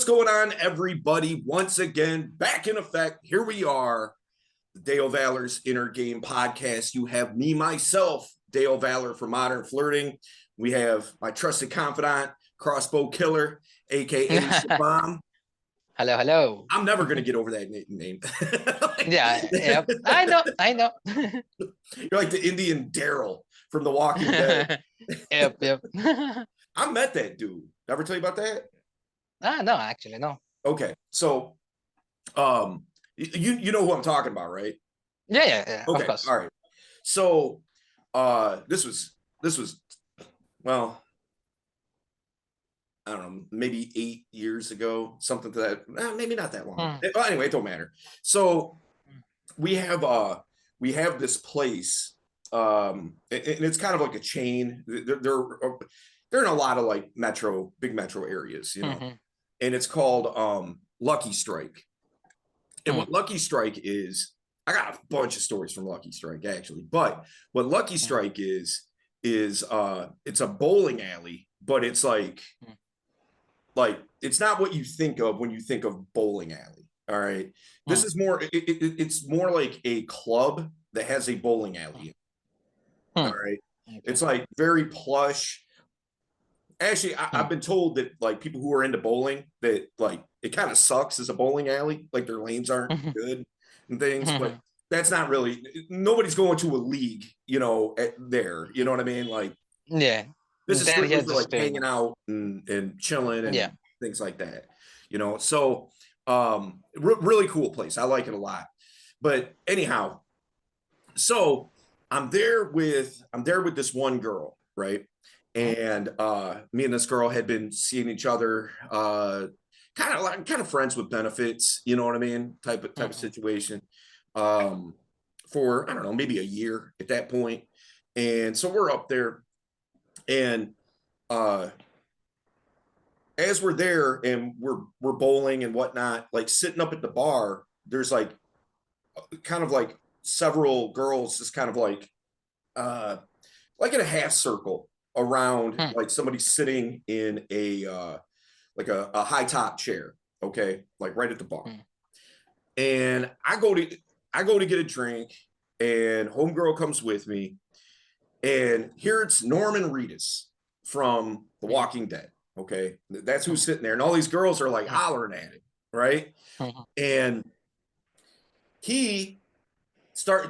what's going on, everybody? Once again, back in effect. Here we are, the Dale Valor's Inner Game Podcast. You have me, myself, Dale Valor for Modern Flirting. We have my trusted confidant, Crossbow Killer, aka Shabam. Hello, hello. I'm never going to get over that name. Yeah, yep. I know. You're like the Indian Daryl from The Walking Dead. Yep. I met that dude. Ever tell you about that? No, actually, no. Okay, so you know who I'm talking about, right? Yeah, Okay, of course. all right. So this was well, I don't know, maybe 8 years ago, something to that. Maybe not that long. Well, anyway, it don't matter. So we have this place, and it's kind of like a chain. They're in a lot of like big metro areas, you know. And it's called Lucky Strike. And what Lucky Strike is, I got a bunch of stories from Lucky Strike actually, but what Lucky Strike is it's a bowling alley, but it's like it's not what you think of when you think of bowling alley. All right, this is more. It's more like a club that has a bowling alley. All right, it's like very plush. Actually, I've been told that like people who are into bowling, that like it kind of sucks as a bowling alley, like their lanes aren't good and things, but that's not really, nobody's going to a league, you know, there, you know what I mean? Like, yeah, this is then strictly here's for the like story. hanging out and chilling and Yeah. things like that, you know? So, really cool place. I like it a lot. But anyhow, so I'm there with this one girl, right? And me and this girl had been seeing each other, kind of friends with benefits, you know what I mean, type of situation, for I don't know, maybe a year at that point. And so we're up there, and as we're there and we're bowling and whatnot, like sitting up at the bar, there's like kind of like several girls just kind of like in a half circle around like somebody sitting in a like a high top chair, okay, like right at the bar. And I go to get a drink, and homegirl comes with me, and here it's Norman Reedus from The Walking Dead. Okay, that's who's sitting there, and all these girls are like hollering at him, right? And he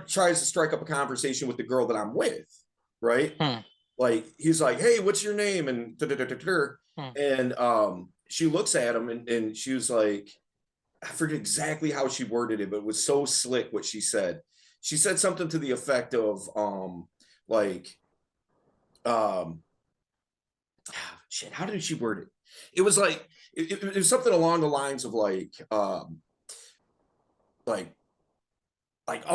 tries to strike up a conversation with the girl that I'm with, right? Like he's like, "Hey, what's your name?" And and she looks at him, and she was like, I forget exactly how she worded it, but it was so slick what she said. She said something to the effect of like shit, how did she word it? It was like it was something along the lines of like oh,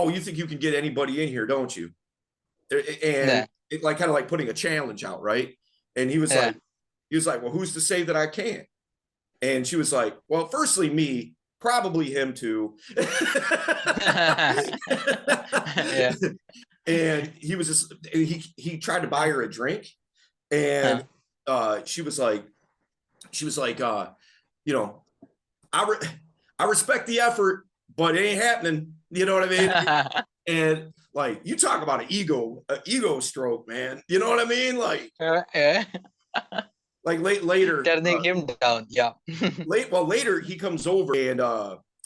you think you can get anybody in here, don't you? And it like kind of like putting a challenge out, right? And he was like, well, who's to say that I can't? And she was like, well, firstly, me, probably him too. And he was just he tried to buy her a drink, and she was like, you know, I respect the effort, but it ain't happening. You know what I mean? And like, you talk about an ego stroke, man. You know what I mean? Like, like later, turning him down. Yeah. later he comes over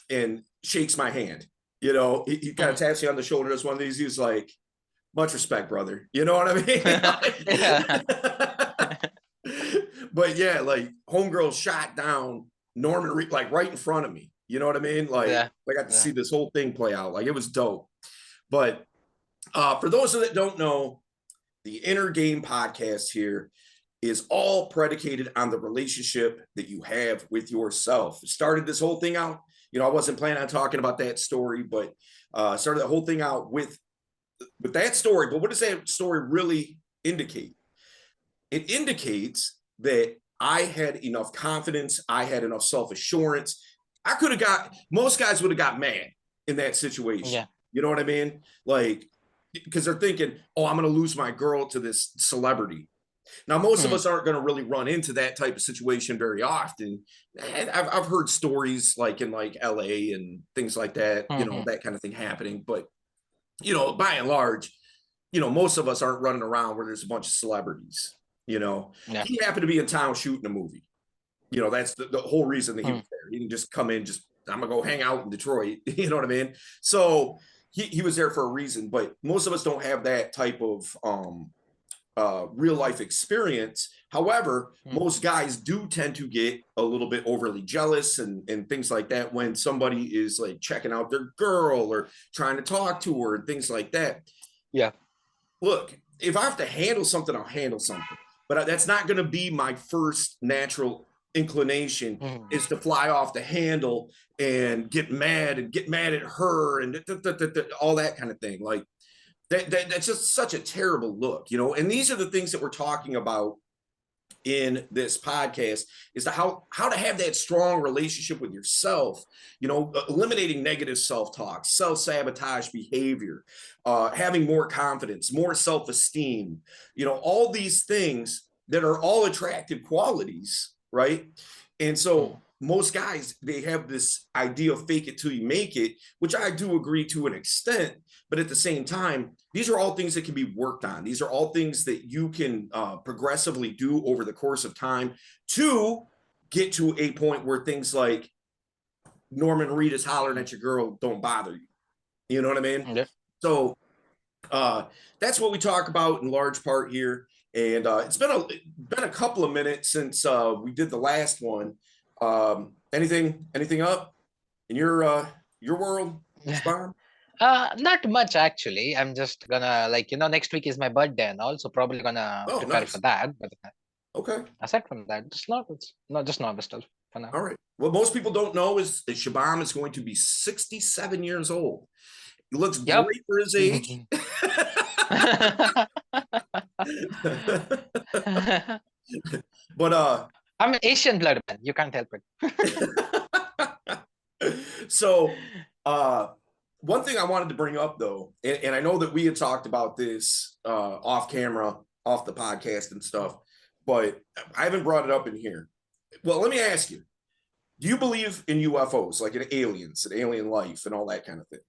and shakes my hand. You know, he kind of taps me on the shoulder. That's one of these. He's like, much respect, brother. You know what I mean? But yeah, like homegirl shot down Norman Reed, like right in front of me. You know what I mean? Like I got to see this whole thing play out. Like it was dope. But for those that don't know, the Inner Game Podcast here is all predicated on the relationship that you have with yourself. Started this whole thing out, you know, I wasn't planning on talking about that story, but started the whole thing out with that story. But what does that story really indicate? It indicates that I had enough confidence, I had enough self-assurance. I could have got, most guys would have got mad in that situation. Yeah. You know what I mean? Like, because they're thinking, oh, I'm going to lose my girl to this celebrity. Now, most of us aren't going to really run into that type of situation very often. And I've heard stories like in like LA and things like that, that kind of thing happening. But, by and large, most of us aren't running around where there's a bunch of celebrities. Yeah. He happened to be in town shooting a movie. That's the whole reason that he was there. He didn't just come in, I'm going to go hang out in Detroit. You know what I mean? So he was there for a reason, but most of us don't have that type of real life experience. However, most guys do tend to get a little bit overly jealous and things like that when somebody is like checking out their girl or trying to talk to her and things like that. Yeah. Look, if I have to handle something, I'll handle something. But that's not going to be my first natural inclination is to fly off the handle and get mad at her and all that kind of thing. Like that's just such a terrible look, and these are the things that we're talking about in this podcast is how to have that strong relationship with yourself, eliminating negative self-talk, self-sabotage behavior, having more confidence, more self-esteem, all these things that are all attractive qualities, right? And so most guys, they have this idea of fake it till you make it, which I do agree to an extent. But at the same time, these are all things that can be worked on. These are all things that you can progressively do over the course of time to get to a point where things like Norman Reedus hollering at your girl don't bother you. You know what I mean? Yeah. So that's what we talk about in large part here. And it's been a couple of minutes since we did the last one. Anything up in your world, Spawn? Not much actually. I'm just gonna next week is my birthday and all, so probably gonna prepare Nice. for that. But Okay. aside from that, it's not just normal stuff for now. All right. What most people don't know is that Shabam is going to be 67 years old. He looks great for his age. But I'm an Asian blood man. You can't help it. So one thing I wanted to bring up though, and I know that we had talked about this off camera, off the podcast and stuff, but I haven't brought it up in here. Well, let me ask you, do you believe in UFOs, like in aliens and alien life and all that kind of thing?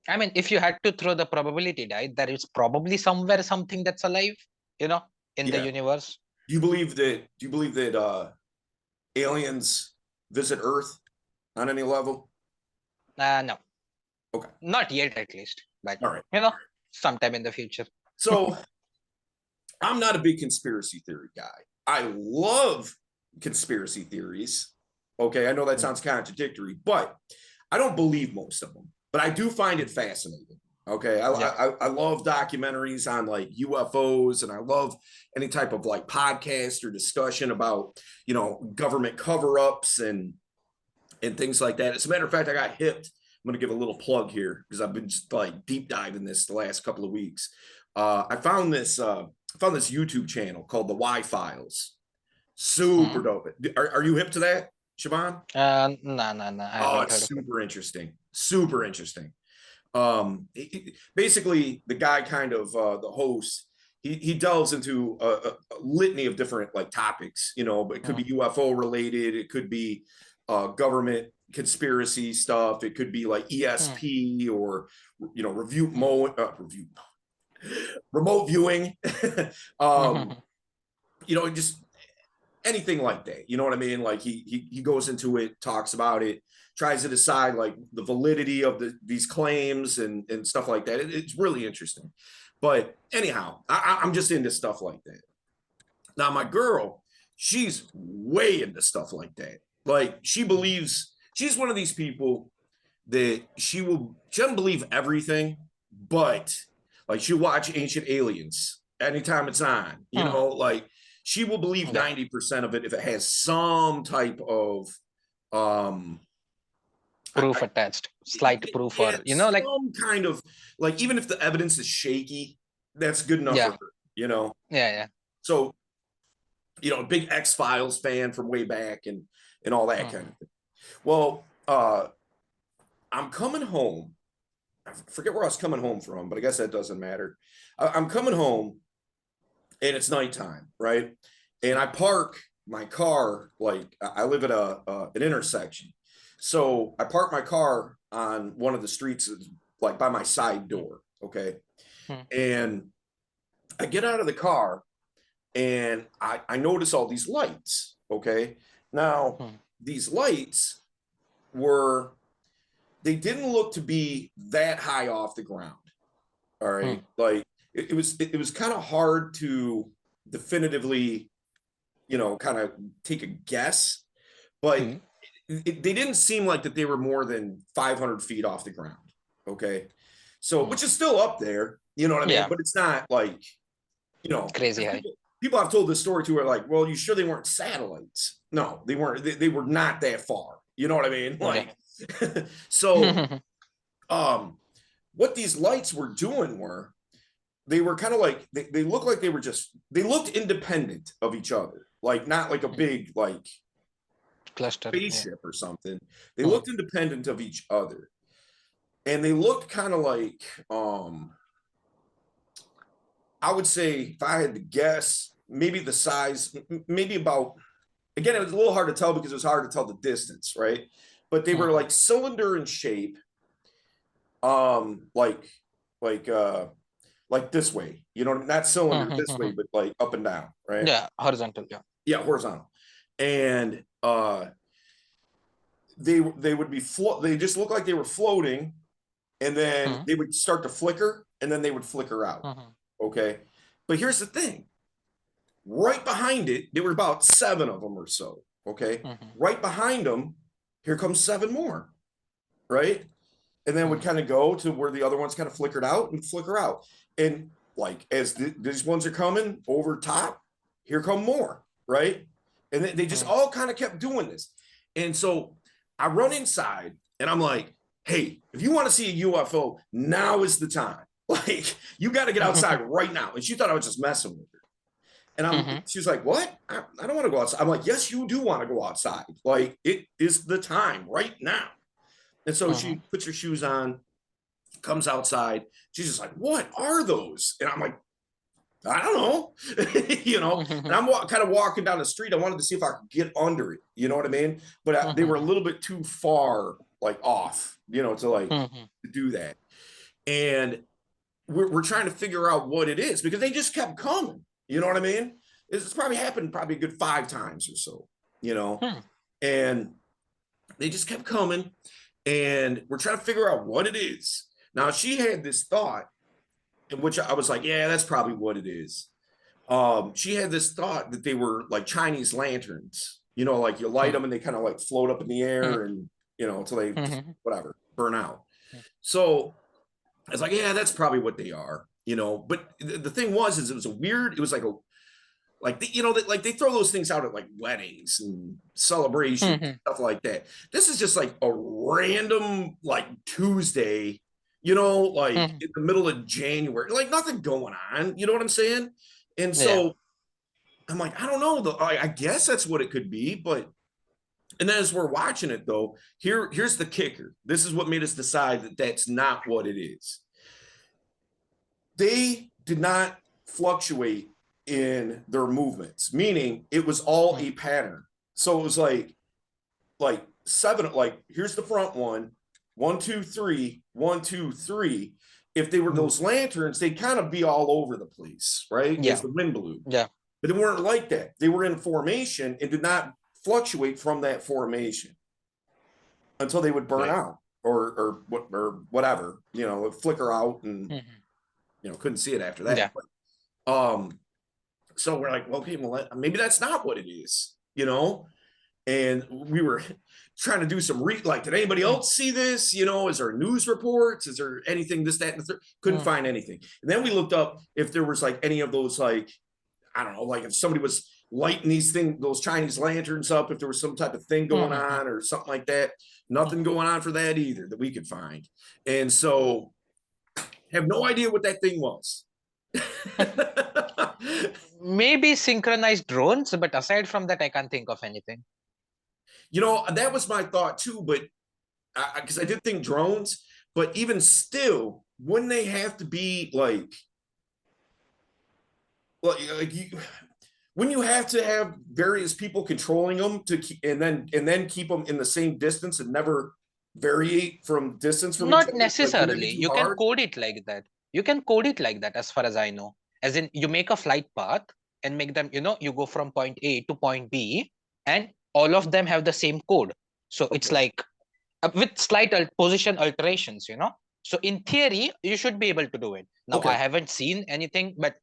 I mean, if you had to throw the probability die, there is probably somewhere something that's alive, in the universe. Do you believe that aliens visit Earth on any level? No. Okay. Not yet, at least. But, all right. Sometime in the future. So I'm not a big conspiracy theory guy. I love conspiracy theories. Okay. I know that sounds contradictory, but I don't believe most of them, but I do find it fascinating. Okay. I love documentaries on like UFOs, and I love any type of like podcast or discussion about, government cover-ups and things like that. As a matter of fact, I got hipped. I'm going to give a little plug here because I've been just like deep diving this the last couple of weeks. I found this YouTube channel called the Y Files. Super dope. Are you hip to that, Siobhan? No. Oh, it's super interesting. Super interesting. Basically, the guy kind of the host. He delves into a litany of different like topics. But it could be UFO related. It could be government conspiracy stuff. It could be like ESP or remote viewing. Just anything like that. You know what I mean? Like he goes into it, talks about it, tries to decide like the validity of these claims and stuff like that. It's really interesting. But anyhow, I'm just into stuff like that. Now my girl, she's way into stuff like that. Like she's one of these people that she doesn't believe everything, but like she'll watch Ancient Aliens anytime it's on, like she will believe 90% of it if it has some type of proof attached, slight proof, or like some kind of like, even if the evidence is shaky, that's good enough for her, Yeah. So, big X-Files fan from way back and all that kind of thing. Well, I'm coming home. I forget where I was coming home from, but I guess that doesn't matter. I'm coming home and it's nighttime, right? And I park my car, like I live at an intersection. So I park my car on one of the streets, like by my side Mm, door. Okay. mm, And I get out of the car and I notice all these lights. Okay. Now, mm, these lights were, they didn't look to be that high off the ground. All right. mm, Like it was kind of hard to definitively, kind of take a guess, but mm. they didn't seem like that they were more than 500 feet off the ground. Okay. So, Mm. which is still up there, you know what I mean? Yeah, But it's not like, crazy because high. people have told this story too are like, well, you sure they weren't satellites? No, they weren't. They were not that far. You know what I mean? Yeah. Like, so, um, what these lights were doing were they were kind of like they looked like they looked independent of each other, like not like a big like Cluster. Yeah. spaceship or something. They Mm, looked independent of each other, and they looked kind of like I would say if I had to guess, maybe the size, maybe about, again, it was a little hard to tell because it was hard to tell the distance, right? But they were mhm, like cylinder in shape, um, like like uh like this way, not cylinder mhm, this way, mhm. but like up and down, right? Yeah, horizontal. Yeah. Yeah, horizontal. And they would be they just look like they were floating, and then Mm, they would start to flicker, and then they would flicker out. mhm, Okay. But here's the thing. Right behind it, there were about seven of them or so. Okay. mhm, Right behind them, here comes seven more. Right. And then would mhm, kind of go to where the other ones kind of flickered out and flicker out. And like as these ones are coming over top, here come more. Right. And they just mm, all kind of kept doing this. And so I run inside and I'm like, hey, if you want to see a UFO, now is the time. Like, you got to get outside right now. And she thought I was just messing with her. And mhm, she's like, what? I don't want to go outside. I'm like, yes, you do want to go outside. Like, it is the time right now. And so mhm, she puts her shoes on, comes outside. She's just like, what are those? And I'm like, I don't know, and mhm, I'm kind of walking down the street. I wanted to see if I could get under it. You know what I mean? But they were a mhm, little bit too far, like off, to like mhm, to do that. And we're trying to figure out what it is because they just kept coming. You know what I mean? It's probably happened probably a good 5 times or so, hmm, and they just kept coming, and we're trying to figure out what it is. Now she had this thought, in which I was like, yeah, that's probably what it is. She had this thought that they were like Chinese lanterns, like you light hmm, them and they kind of like float up in the hmm, air and, until they, mhm, whatever, burn out. So I was like, yeah, that's probably what they are, but the thing was, is it was a weird, it was like like they throw those things out at like weddings and celebrations, mhm, stuff like that. This is just like a random like Tuesday, like mhm. in the middle of January, like nothing going on. You know what I'm saying? And Yeah. so I'm like, I don't know. I guess that's what it could be, but and then as we're watching it though, here's the kicker. This is what made us decide that that's not what it is. They did not fluctuate in their movements, meaning it was all Mm, a pattern. So it was like seven, like here's the front one, 1, 2, 3, 1, 2, 3. If they were mm. those lanterns, they'd kind of be all over the place, right? As Yeah. the wind blew. Yeah. But they weren't like that. They were in formation and did not fluctuate from that formation until they would burn Right. out or whatever, flicker out and Mhm. couldn't see it after that. Yeah. But so we're like, well, okay, well, maybe that's not what it is, and we were trying to do some like, did anybody Mm, else see this? Is there news reports? Is there anything, this, that, and the third? Couldn't mm, find anything. And then we looked up if there was like any of those, like, I don't know, like if somebody was lighting those Chinese lanterns up, if there was some type of thing going mhm, on or something like that. Nothing mhm. going on for that either that we could find. And so have no idea what that thing was. Maybe synchronized drones, but aside from that, I can't think of anything. That was my thought too, but because I did think drones, but even still, wouldn't they have to be like well, like when you have to have various people controlling them to keep, and then keep them in the same distance and never variate from distance from each Not other, like wouldn't that necessarily. be too You can hard? code it like that. You can code it like that, as far as I know. As in, you make a flight path and make them, you go from point A to point B, and all of them have the same code. So it's Okay. like with slight position alterations. So in theory, you should be able to do it. Now, I Okay. haven't seen anything, but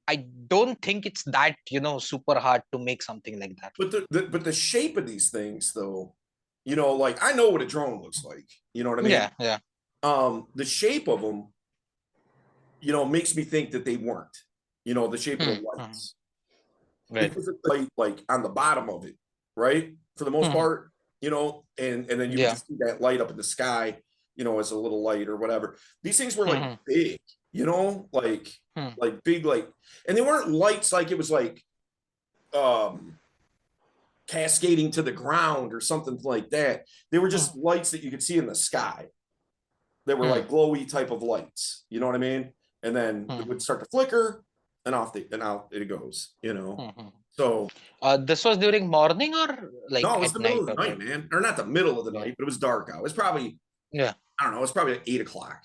I don't think it's that, super hard to make something like that. But the shape of these things, though, like I know what a drone looks like. You know what I mean? Yeah, yeah. The shape of them, makes me think that they weren't. The shape of the Hmm. lights. Right. Because it's like on the bottom of it, right? For the most Hmm. part, and then you would Yeah. just see that light up in the sky, as a little light or whatever. These things were like Hmm. big, like Hmm. big, like, and they weren't lights like it was like um cascading to the ground or something like that. They were just lights that you could see in the sky. They were Hmm. like glowy type of lights. You know what I mean? And then it Hmm. would start to flicker, and out it goes. Hmm. So This was during morning or no, like it was at the middle night of the or night, what? man. Or not the middle of the Yeah. night, but it was dark out. It was probably, Yeah. I don't know, it was probably at 8 o'clock,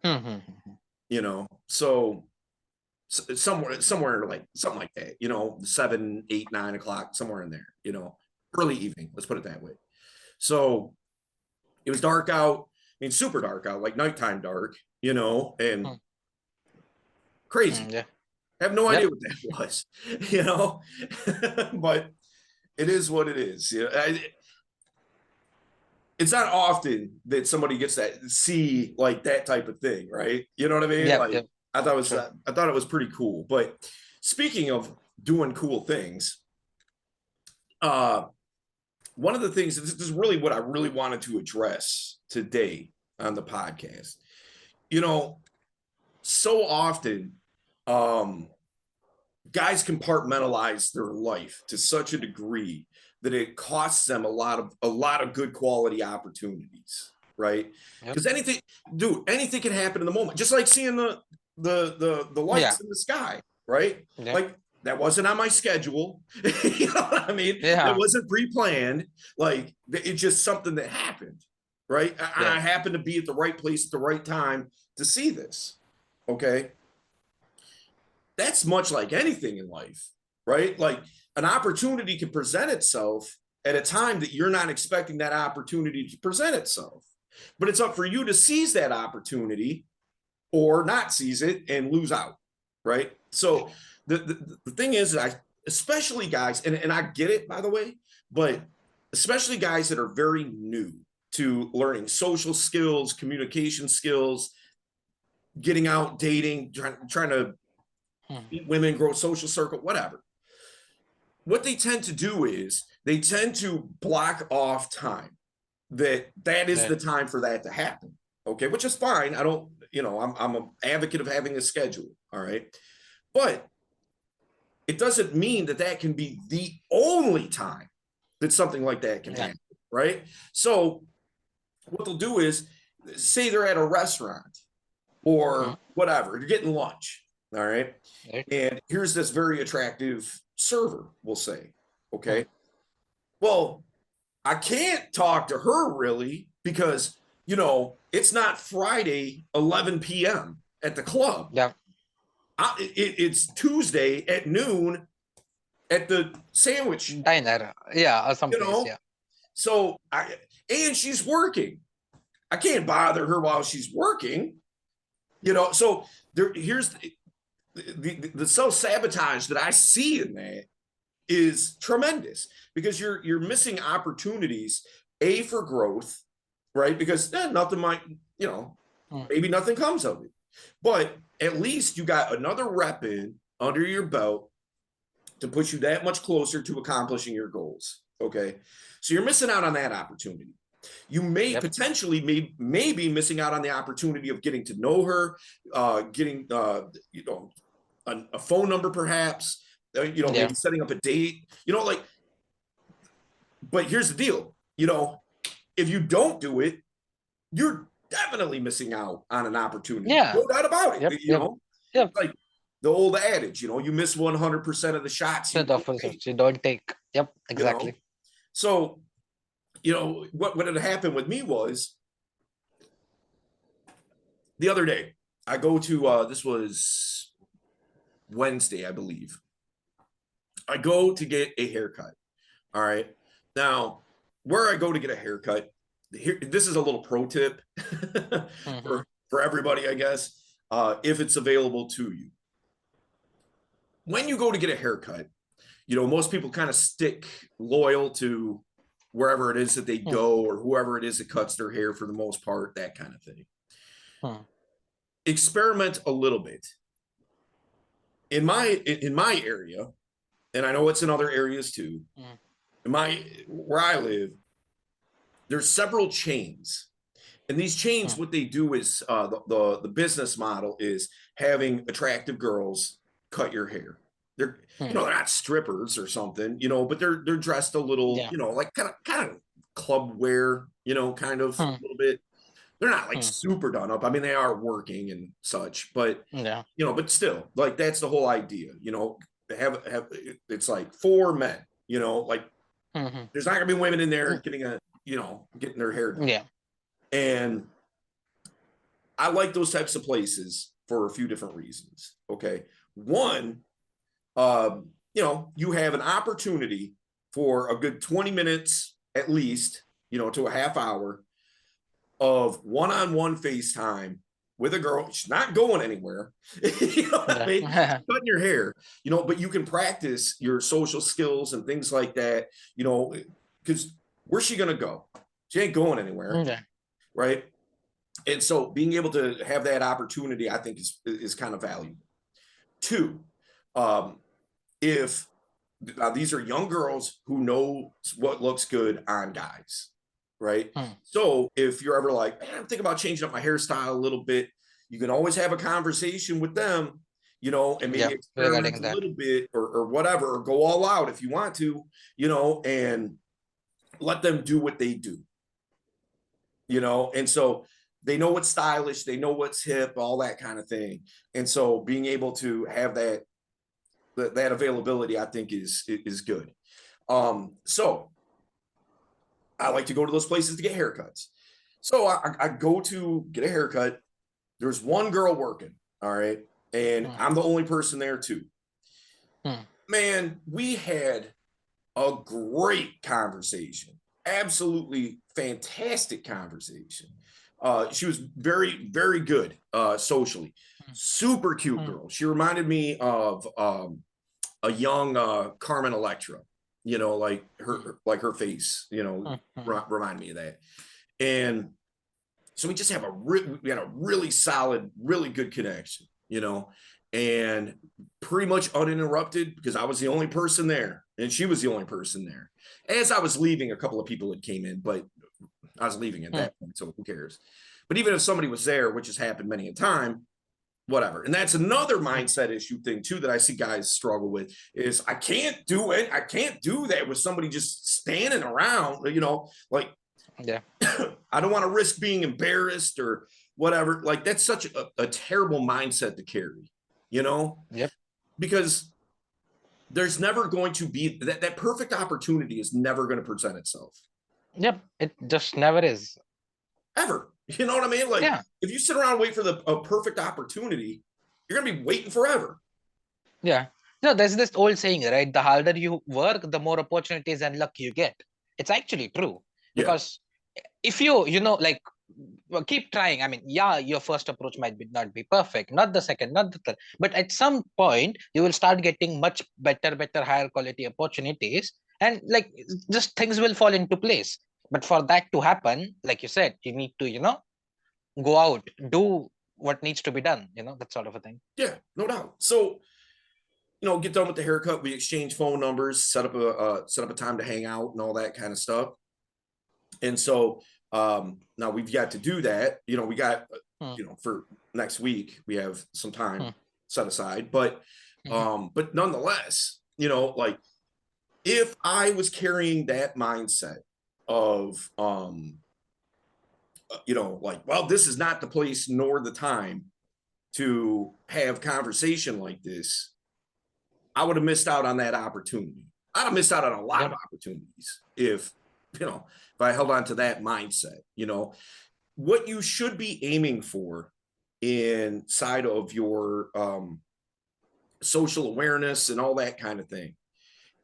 Hmm. So somewhere like something like that, 7, 8, 9 o'clock, somewhere in there, early evening, let's put it that way. So it was dark out. I mean, super dark out, like nighttime dark, and Hmm. crazy. Hmm. Yeah. I have no idea Yep. what that was, but it is what it is. It's not often that somebody gets that see like that type of thing, right? You know what I mean? Yep. Like Yep. True. I thought it was pretty cool. But speaking of doing cool things, uh, one of the things, this is really what I really wanted to address today on the podcast. You know, so often, um, guys compartmentalize their life to such a degree that it costs them a lot of good quality opportunities, right? Yep. Because anything can happen in the moment, just like seeing the Yeah. lights in the sky, right? Yeah. Like that wasn't on my schedule. You know what I mean? It Yeah. wasn't pre-planned. Like it's just something that happened, right? I Yeah. happened to be at the right place at the right time to see this. Okay, that's much like anything in life, right? Like an opportunity can present itself at a time that you're not expecting that opportunity to present itself. But it's up for you to seize that opportunity or not seize it and lose out, right? So the thing is, especially guys, and I get it, by the way, but especially guys that are very new to learning social skills, communication skills, getting out, dating, trying to Hmm. meet women, grow social circle, whatever. What they tend to do is they tend to block off time that is Right. the time for that to happen. Okay, which is fine. I don't, I'm an advocate of having a schedule. All right, but it doesn't mean that can be the only time that something like that can Yeah. happen, right? So what they'll do is say they're at a restaurant Hmm. or whatever, you're getting lunch, all right, Right. and here's this very attractive server, we'll say, Hmm. okay, well, I can't talk to her really because, it's not Friday 11 p.m. at the club. Yeah. It's Tuesday at noon at the sandwich, Diner. Yeah. Or you someplace. know? Yeah. So and she's working. I can't bother her while she's working, So here's the self-sabotage that I see in that is tremendous because you're missing opportunities, for growth, right? Because nothing might, Hmm. maybe nothing comes of it, but at least you got another rep in under your belt to put you that much closer to accomplishing your goals. Okay, so you're missing out on that opportunity. You may Yep. potentially maybe missing out on the opportunity of getting to know her, getting a phone number perhaps, Yeah. maybe setting up a date, like, but here's the deal, if you don't do it, you're definitely missing out on an opportunity. Yeah. No doubt about it. Yep. Yep. Yep. Like the old adage, you miss 100% of the shots you The don't offers take, you don't take. Yep, you know. exactly. So, what had happened with me was the other day, I go to this was Wednesday, I believe. I go to get a haircut. All right. Now, where I go to get a haircut, this is a little pro tip Mm-hmm. for everybody, I guess, if it's available to you. When you go to get a haircut, most people kind of stick loyal to wherever it is that they go or whoever it is that cuts their hair for the most part, that kind of thing. Mm-hmm. Experiment a little bit. In my area, and I know it's in other areas too, where I live, there's several chains. And these chains, what they do is the business model is having attractive girls cut your hair. They're they're not strippers or something, but they're dressed a little, Yeah. like kind of club wear, kind of a little bit. They're not like super done up. I mean, they are working and such, but Yeah. but still, like that's the whole idea. Have it's like for men. Like Mm-hmm. there's not gonna be women in there getting their hair done. Yeah. And I like those types of places for a few different reasons. Okay. One, you have an opportunity for a good 20 minutes at least, to a half hour of one-on-one FaceTime with a girl. She's not going anywhere. You know what I mean? Yeah. Cutting your hair, but you can practice your social skills and things like that, because where's she gonna go? She ain't going anywhere, Yeah. right? And so being able to have that opportunity, I think is kind of valuable. Two, if these are young girls who know what looks good on guys, right? So if you're ever like, man, I'm thinking about changing up my hairstyle a little bit, you can always have a conversation with them, and maybe Yeah. experiment Regarding a that. little bit or whatever, or go all out if you want to, and let them do what they do, and so they know what's stylish, they know what's hip, all that kind of thing. And so being able to have that availability, I think is good. So I like to go to those places to get haircuts. So I go to get a haircut. There's one girl working, all right, and I'm the only person there too. Man, we had a great conversation, absolutely fantastic conversation. She was very, very good socially. Super cute girl. She reminded me of a young Carmen Electra. Like her face. Remind me of that. And so we just have we had a really solid, really good connection. And pretty much uninterrupted because I was the only person there and she was the only person there. As I was leaving, a couple of people had came in, but I was leaving at that point, so who cares? But even if somebody was there, which has happened many a time, whatever. And that's another mindset issue thing too that I see guys struggle with is I can't do it. I can't do that with somebody just standing around, like Yeah. I don't want to risk being embarrassed or whatever. Like that's such a terrible mindset to carry, Yep. because there's never going to be that perfect opportunity is never going to present itself. Yep. It just never is. Ever. You know what I mean? Like Yeah. if you sit around and wait for a perfect opportunity, you're going to be waiting forever. Yeah. No, there's this old saying, right? The harder you work, the more opportunities and luck you get. It's actually true. Yeah. Because if you, like, keep trying. I mean, yeah, your first approach might not be perfect, not the second, not the third. But at some point, you will start getting much better, higher quality opportunities. And like, just things will fall into place. But for that to happen, like you said, you need to, go out, do what needs to be done, that sort of a thing. Yeah, no doubt. So, get done with the haircut. We exchange phone numbers, set up a time to hang out and all that kind of stuff. And so now we've got to do that. We got, for next week, we have some time set aside. But nonetheless, like if I was carrying that mindset of like, well, this is not the place nor the time, to have conversation like this, I would have missed out on that opportunity. I'd have missed out on a lot of Yep. opportunities if, if I held on to that mindset. What you should be aiming for inside of your social awareness and all that kind of thing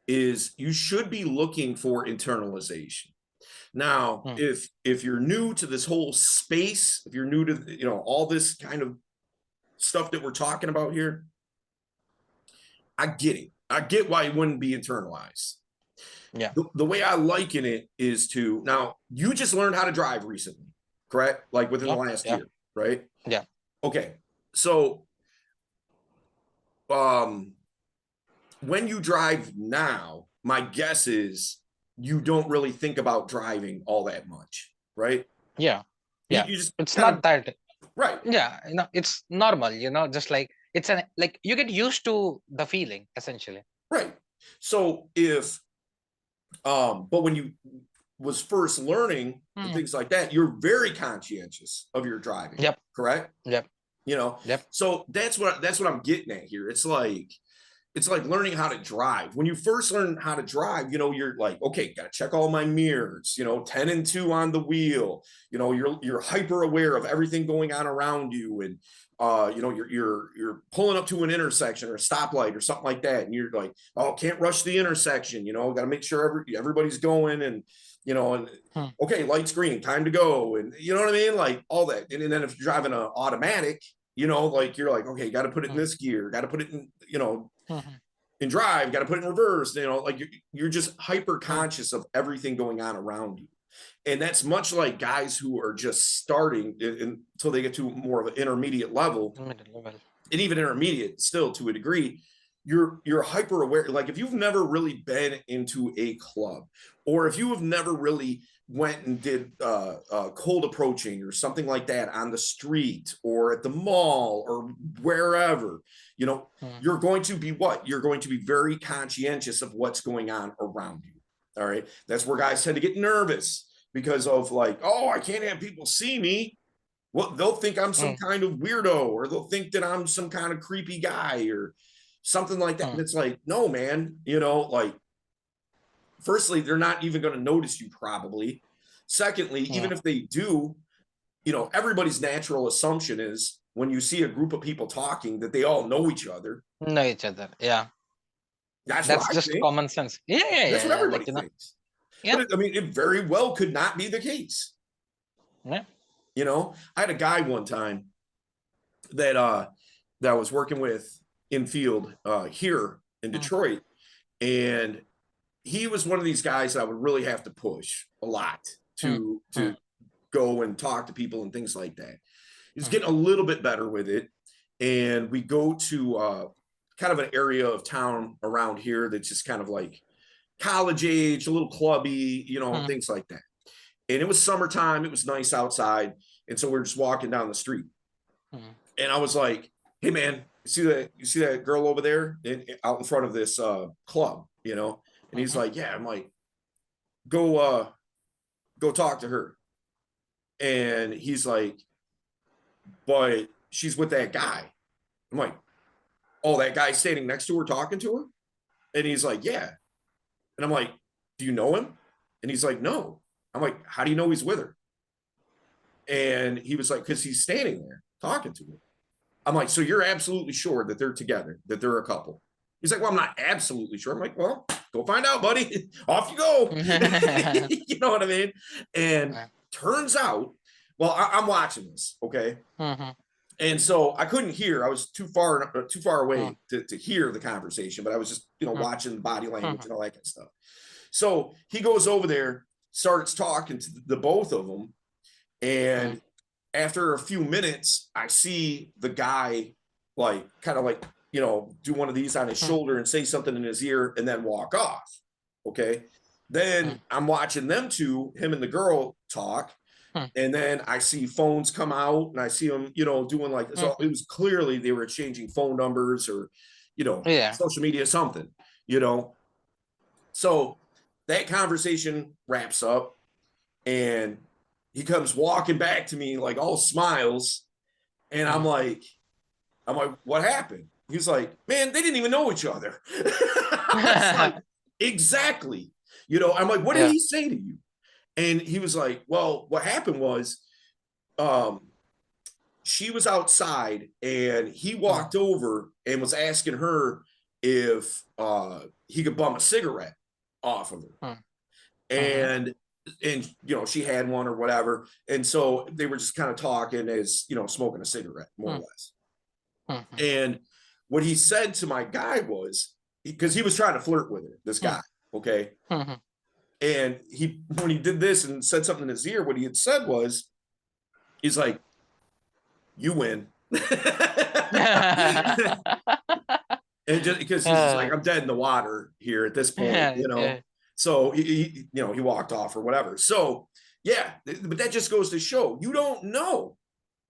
is you should be looking for internalization. Now, Mm. if you're new to this whole space, if you're new to all this kind of stuff that we're talking about here, I get it. I get why it wouldn't be internalized. Yeah. The way I liken it is to now you just learned how to drive recently, correct? Like within the Yeah. last Yeah. year, right? Yeah. Okay. So um when you drive now, my guess is you don't really think about driving all that much, right? Yeah. You, Yeah. you just It's kind of not that. right, Yeah. It's normal. Just like it's an like you get used to the feeling essentially. right. So if but when you was first learning and Mm. things like that, you're very conscientious of your driving, Yep. correct? Yep. You know, Yep. so that's what I'm getting at here. It's like learning how to drive. When you first learn how to drive, you're like, okay, gotta check all my mirrors, 10 and 2 on the wheel. You're hyper aware of everything going on around you. And you're pulling up to an intersection or a stoplight or something like that. And you're like, oh, can't rush the intersection, gotta make sure everybody's going and Mm. okay, light's green, time to go. And you know what I mean? Like all that. And then if you're driving an automatic, like you're like, okay, got to put it in Mm. this gear, got to put it in, Mhm. in drive, got to put it in reverse, like you're just hyper Mm. conscious of everything going on around you. And that's much like guys who are just starting until they get to more of an intermediate level, Middle level. and even intermediate still to a degree. You're hyper aware. Like if you've never really been into a club, or if you have never really went and did cold approaching or something like that on the street or at the mall or wherever, Mm. you're going to be what? You're going to be very conscientious of what's going on around you. All right. That's where guys tend to get nervous because of like, oh, I can't have people see me. Well, they'll think I'm some Mm. kind of weirdo, or they'll think that I'm some kind of creepy guy or something like that. And Mm. it's like, no, man, like, firstly, they're not even going to notice you probably. Secondly, even Yeah. if they do, everybody's natural assumption is when you see a group of people talking that they all know each other. Know each other. Yeah. That's what That's I just think. common sense. Yeah. Yeah. That's Yeah. what Yeah. everybody thinks. Yeah. But it very well could not be the case. Yeah. I had a guy one time that I was working with in field here in Mm. Detroit, and he was one of these guys that I would really have to push a lot Mm. to Mm. go and talk to people and things like that. He's Mm. getting a little bit better with it, and we go to kind of an area of town around here that's just kind of like college age, a little clubby, Mm. things like that. And it was summertime, it was nice outside, and so we're just walking down the street, Mm. and I was like, "Hey, man, you see that girl over there out in front of this club, And he's Mhm. like, "Yeah." I'm like, "Go talk to her." And he's like, "But she's with that guy." I'm like, "Oh, that guy standing next to her talking to her?" And he's like, "Yeah." And I'm like, "Do you know him?" And he's like, "No." I'm like, "How do you know he's with her?" And he was like, "Because he's standing there talking to her." I'm like, "So you're absolutely sure that they're together, that they're a couple?" He's like, "Well, I'm not absolutely sure." I'm like, "Well, go find out, buddy." Off you go. You know what I mean? And Yeah. turns out, well, I'm watching this, okay? Mhm. And so I couldn't hear. I was too far Mm. away to hear the conversation, but I was just Mm. watching the body language Mhm. and all that kind of stuff. So he goes over there, starts talking to the both of them, Mm. and after a few minutes, I see the guy like kind of like do one of these on his Mm. shoulder and say something in his ear and then walk off. Okay. Then Mm. I'm watching them two, him and the girl, talk. Mm. And then I see phones come out and I see them, doing like, so it Mhm. was clearly they were exchanging phone numbers or, Yeah. social media, something, you know. So that conversation wraps up and he comes walking back to me like all smiles. And I'm Mm. like, I'm like, what happened? He's like, man, they didn't even know each other. I was like, exactly. You know, I'm like, what did Yeah. he say to you? And he was like, well, what happened was um, she was outside and he walked over and was asking her if he could bum a cigarette off of her. And you know, she had one or whatever. And so they were just kind of talking as, you know, smoking a cigarette, more or less. And what he said to my guy was, because he was trying to flirt with her, this guy, okay? And he, when he did this and said something in his ear, what he had said was, he's like, you win. And just because he's like, I'm dead in the water here at this point, you know. So he you know, he walked off or whatever. So yeah, but that just goes to show you don't know,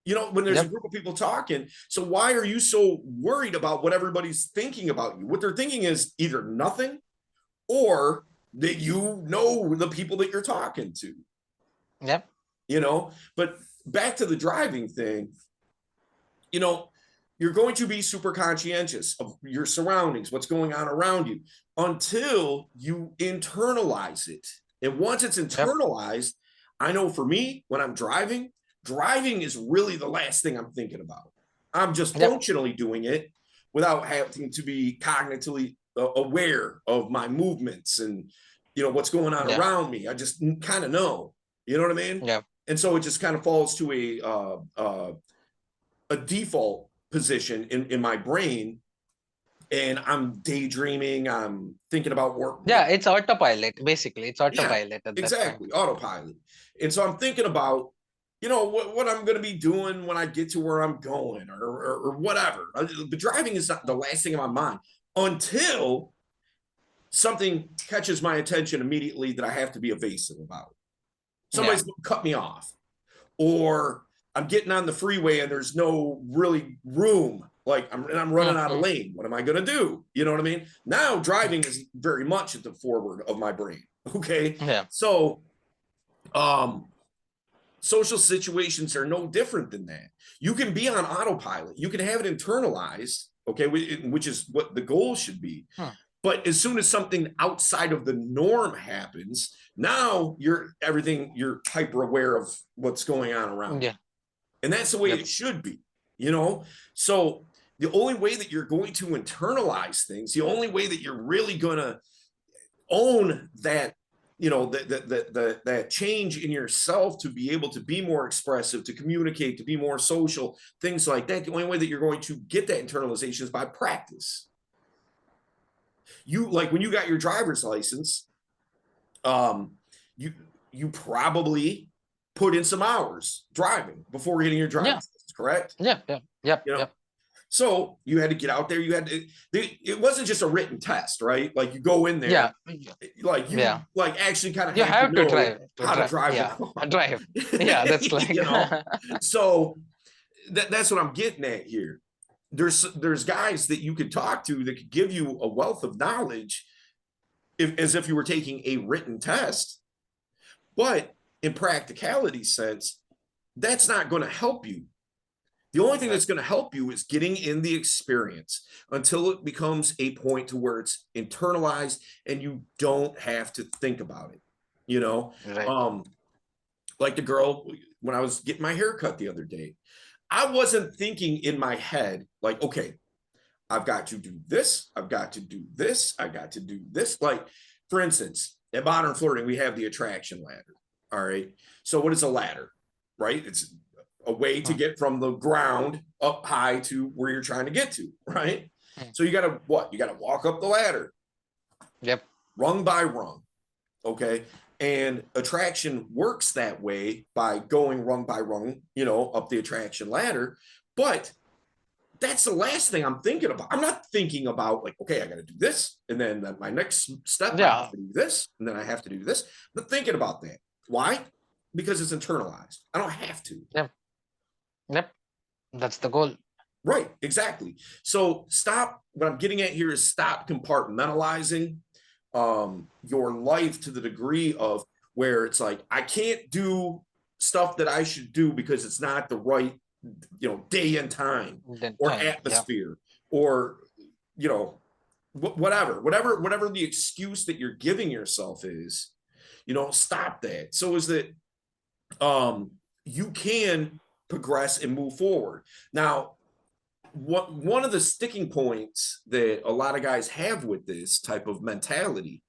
you know, when there's a group of people talking. So why are you so worried about what everybody's thinking about you? What they're thinking is either nothing or that you know the people that you're talking to. Yep. You know, but back to the driving thing, you know, you're going to be super conscientious of your surroundings, what's going on around you, until you internalize it. And once it's internalized, I know for me, when I'm driving, driving is really the last thing I'm thinking about. I'm just functionally doing it without having to be cognitively aware of my movements and, you know, what's going on around me. I just kind of know, you know what I mean? Yeah. And so it just kind of falls to a default position in my brain, and I'm daydreaming, I'm thinking about work. Yeah, it's autopilot, basically. It's autopilot Yeah, at that point. exactly, autopilot. And so I'm thinking about, you know, what I'm going to be doing when I get to where I'm going, or whatever. But driving is not the last thing in my mind until something catches my attention immediately that I have to be evasive about. Somebody's going to cut me off, or I'm getting on the freeway and there's no really room. Like I'm running out of lane. What am I going to do? You know what I mean? Now driving is very much at the forward of my brain. Okay. Yeah. So, social situations are no different than that. You can be on autopilot. You can have it internalized. Okay. Which is what the goal should be. But as soon as something outside of the norm happens, now you're hyper aware of what's going on around you. And that's the way it should be, you know? So the only way that you're going to internalize things, the only way that you're really going to own that, you know, that change in yourself to be able to be more expressive, to communicate, to be more social, things like that. The only way that you're going to get that internalization is by practice. You, like when you got your driver's license, you probably put in some hours driving before getting your driver's license, correct? Yeah. So you had to get out there. You had to. It wasn't just a written test, right? Like you go in there, like you like actually kind of you have to know drive how to drive. Drive. Yeah, that's like you know. So that's what I'm getting at here. There's guys that you could talk to that could give you a wealth of knowledge, as if you were taking a written test, but in practicality sense, that's not going to help you. The only thing that's going to help you is getting in the experience until it becomes a point to where it's internalized and you don't have to think about it, you know? Like the girl, when I was getting my hair cut the other day, I wasn't thinking in my head, like, okay, I've got to do this. I've got to do this. I got to do this. Like, for instance, at Modern Flirting, we have the attraction ladder. All right. So what is a ladder, right? It's a way to get from the ground up high to where you're trying to get to, right? So you got to what? You got to walk up the ladder. Rung by rung. Okay. And attraction works that way by going rung by rung, you know, up the attraction ladder. But that's the last thing I'm thinking about. I'm not thinking about like, okay, I got to do this. And then my next step, I have to do this. And then I have to do this. I'm not thinking about that. Why? Because it's internalized. I don't have to. That's the goal. Right. Exactly. So stop. What I'm getting at here is stop compartmentalizing your life to the degree of where it's like, I can't do stuff that I should do because it's not the right day and time Then or time. Yeah. atmosphere or, whatever the excuse that you're giving yourself is, stop that. So is that you can progress and move forward. Now, one of the sticking points that a lot of guys have with this type of mentality,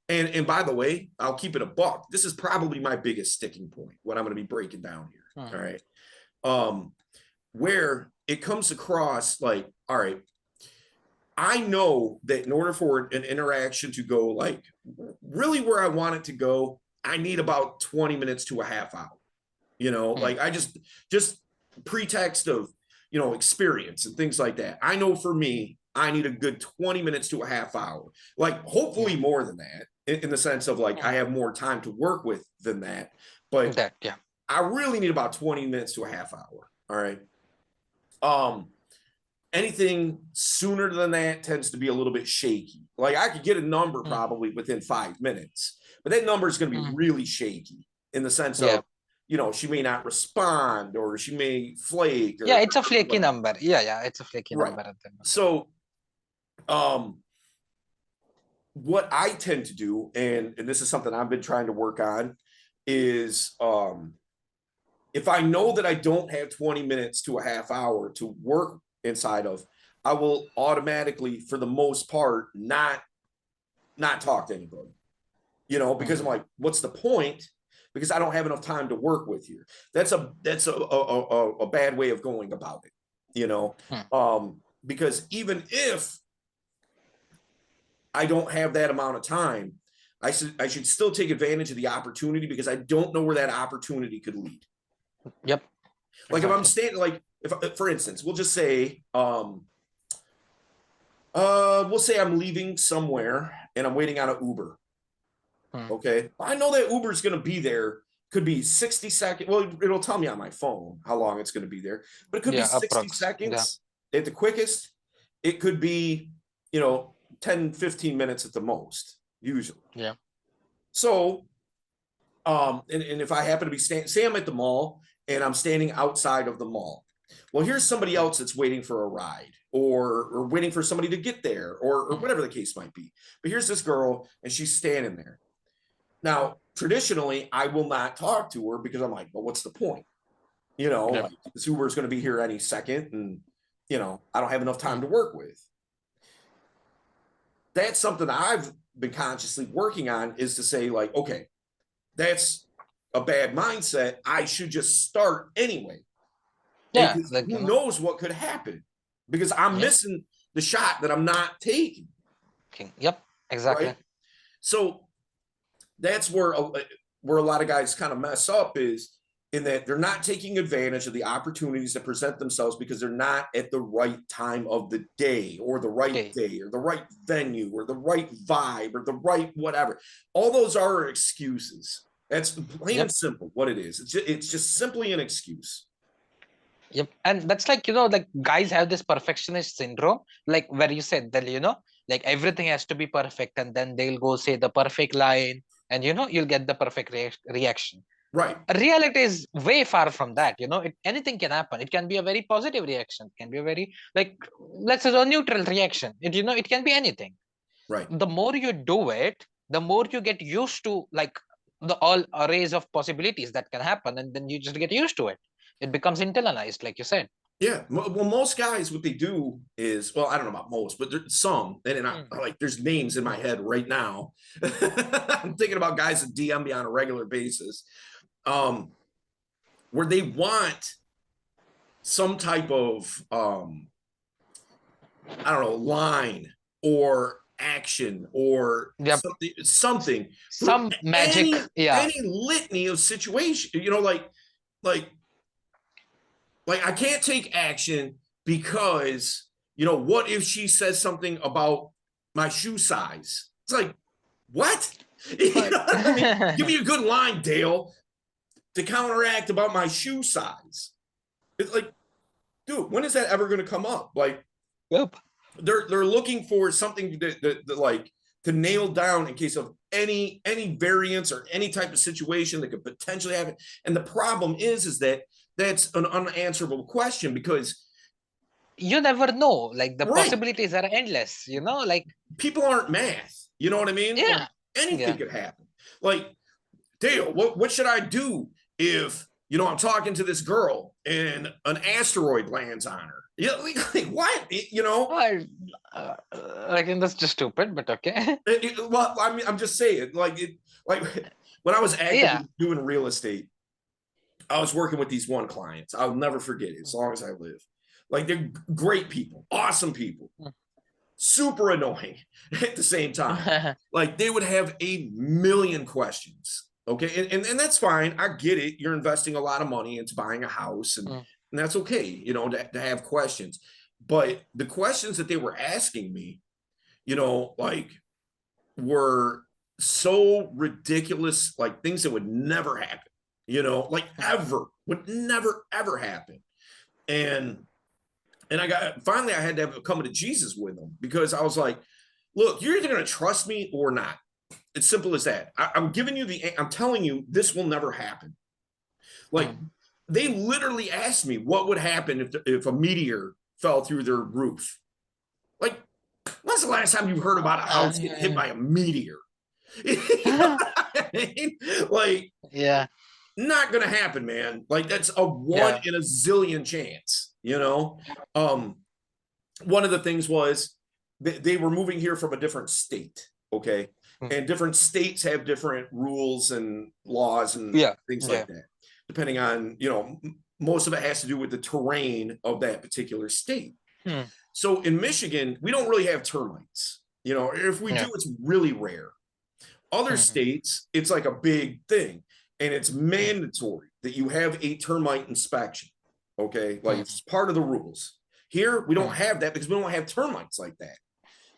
and by the way, I'll keep it a buck. This is probably my biggest sticking point, what I'm going to be breaking down here. All right. Where it comes across like, all right, I know that in order for an interaction to go like really where I want it to go, I need about 20 minutes to a half hour. Like I just pretext of, experience and things like that. I know for me, I need a good 20 minutes to a half hour, like hopefully more than that in the sense of like I have more time to work with than that. But That, yeah. I really need about 20 minutes to a half hour. All right. Anything sooner than that tends to be a little bit shaky. Like I could get a number probably within 5 minutes, but that number is going to be really shaky in the sense of, she may not respond or she may flake. Yeah, it's a flaky number. Yeah, it's a flaky number. So, what I tend to do, and this is something I've been trying to work on, is if I know that I don't have 20 minutes to a half hour to work inside of, I will automatically, for the most part, not talk to anybody, because I'm like, what's the point? Because I don't have enough time to work with you. That's a bad way of going about it, because even if I don't have that amount of time, I should still take advantage of the opportunity because I don't know where that opportunity could lead. Yep. Like if I'm standing, like if, for instance, we'll just say, we'll say I'm leaving somewhere and I'm waiting on an Uber. Okay. I know that Uber is going to be there. Could be 60 seconds. Well, it'll tell me on my phone how long it's going to be there, but it could be 60 seconds at the quickest. It could be, 10, 15 minutes at the most, usually. Yeah. So, and if I happen to be say I'm at the mall and I'm standing outside of the mall. Well, here's somebody else that's waiting for a ride or waiting for somebody to get there or whatever the case might be. But here's this girl and she's standing there. Now, traditionally, I will not talk to her because I'm like, well, what's the point? Like this Uber is going to be here any second and, I don't have enough time to work with. That's something I've been consciously working on is to say like, okay, that's a bad mindset. I should just start anyway. Yeah. Who knows what could happen because I'm missing the shot that I'm not taking. Yep, exactly. Right? So that's where a lot of guys kind of mess up is in that they're not taking advantage of the opportunities that present themselves because they're not at the right time of the day or the right day or the right venue or the right vibe or the right whatever. All those are excuses. That's plain and simple what it is. It's just simply an excuse. Yep. And that's like, like guys have this perfectionist syndrome, like where you said that, like everything has to be perfect and then they'll go say the perfect line and, you'll get the perfect reaction. Right. Reality is way far from that. Anything can happen. It can be a very positive reaction. It can be a very, like, let's say a neutral reaction. It can be anything. Right. The more you do it, the more you get used to like the all arrays of possibilities that can happen. And then you just get used to it. It becomes internalized, like you said. Yeah. Well, most guys, what they do is, well, I don't know about most, but there's some, and I like, there's names in my head right now. I'm thinking about guys that DM me on a regular basis, where they want some type of, I don't know, line or action or something, some magic, any litany of situation, like I can't take action because, what if she says something about my shoe size? It's like, what? Give me a good line, Dale, to counteract about my shoe size. It's like, dude, when is that ever going to come up? Like, they're looking for something that like to nail down in case of any variance or any type of situation that could potentially happen. And the problem is that that's an unanswerable question, because you never know. Like the right, possibilities are endless, you know, like people aren't math. You know what I mean? Like yeah, anything yeah. could happen. Like, Dale, what should I do if I'm talking to this girl and an asteroid lands on her? Yeah, like what? Well, I think that's just stupid, but okay. Well, I mean, I'm just saying, like when I was Yeah. actively doing real estate, I was working with these one clients. I'll never forget it as long as I live. Like, they're great people, awesome people, super annoying at the same time. Like, they would have a million questions. Okay. And that's fine. I get it. You're investing a lot of money into buying a house, and that's okay, to have questions. But the questions that they were asking me, like, were so ridiculous, like things that would never happen, like ever, would never, ever happen. And I had to have a coming to Jesus with them, because I was like, look, you're either going to trust me or not. It's simple as that. I'm telling you, this will never happen. Like, they literally asked me what would happen if a meteor fell through their roof. Like, when's the last time you heard about a house getting hit by a meteor? You know what I mean? Like, Yeah. not gonna happen, man. Like, that's a one Yeah. in a zillion chance. Um, one of the things was they were moving here from a different state. Okay, and different states have different rules and laws and Yeah. things Yeah. like that, depending on most of it has to do with the terrain of that particular state. So in Michigan, we don't really have termites. If we Yeah. do, it's really rare. Other states, it's like a big thing, and it's mandatory that you have a termite inspection. Okay, like, it's part of the rules. Here, we don't have that because we don't have termites like that.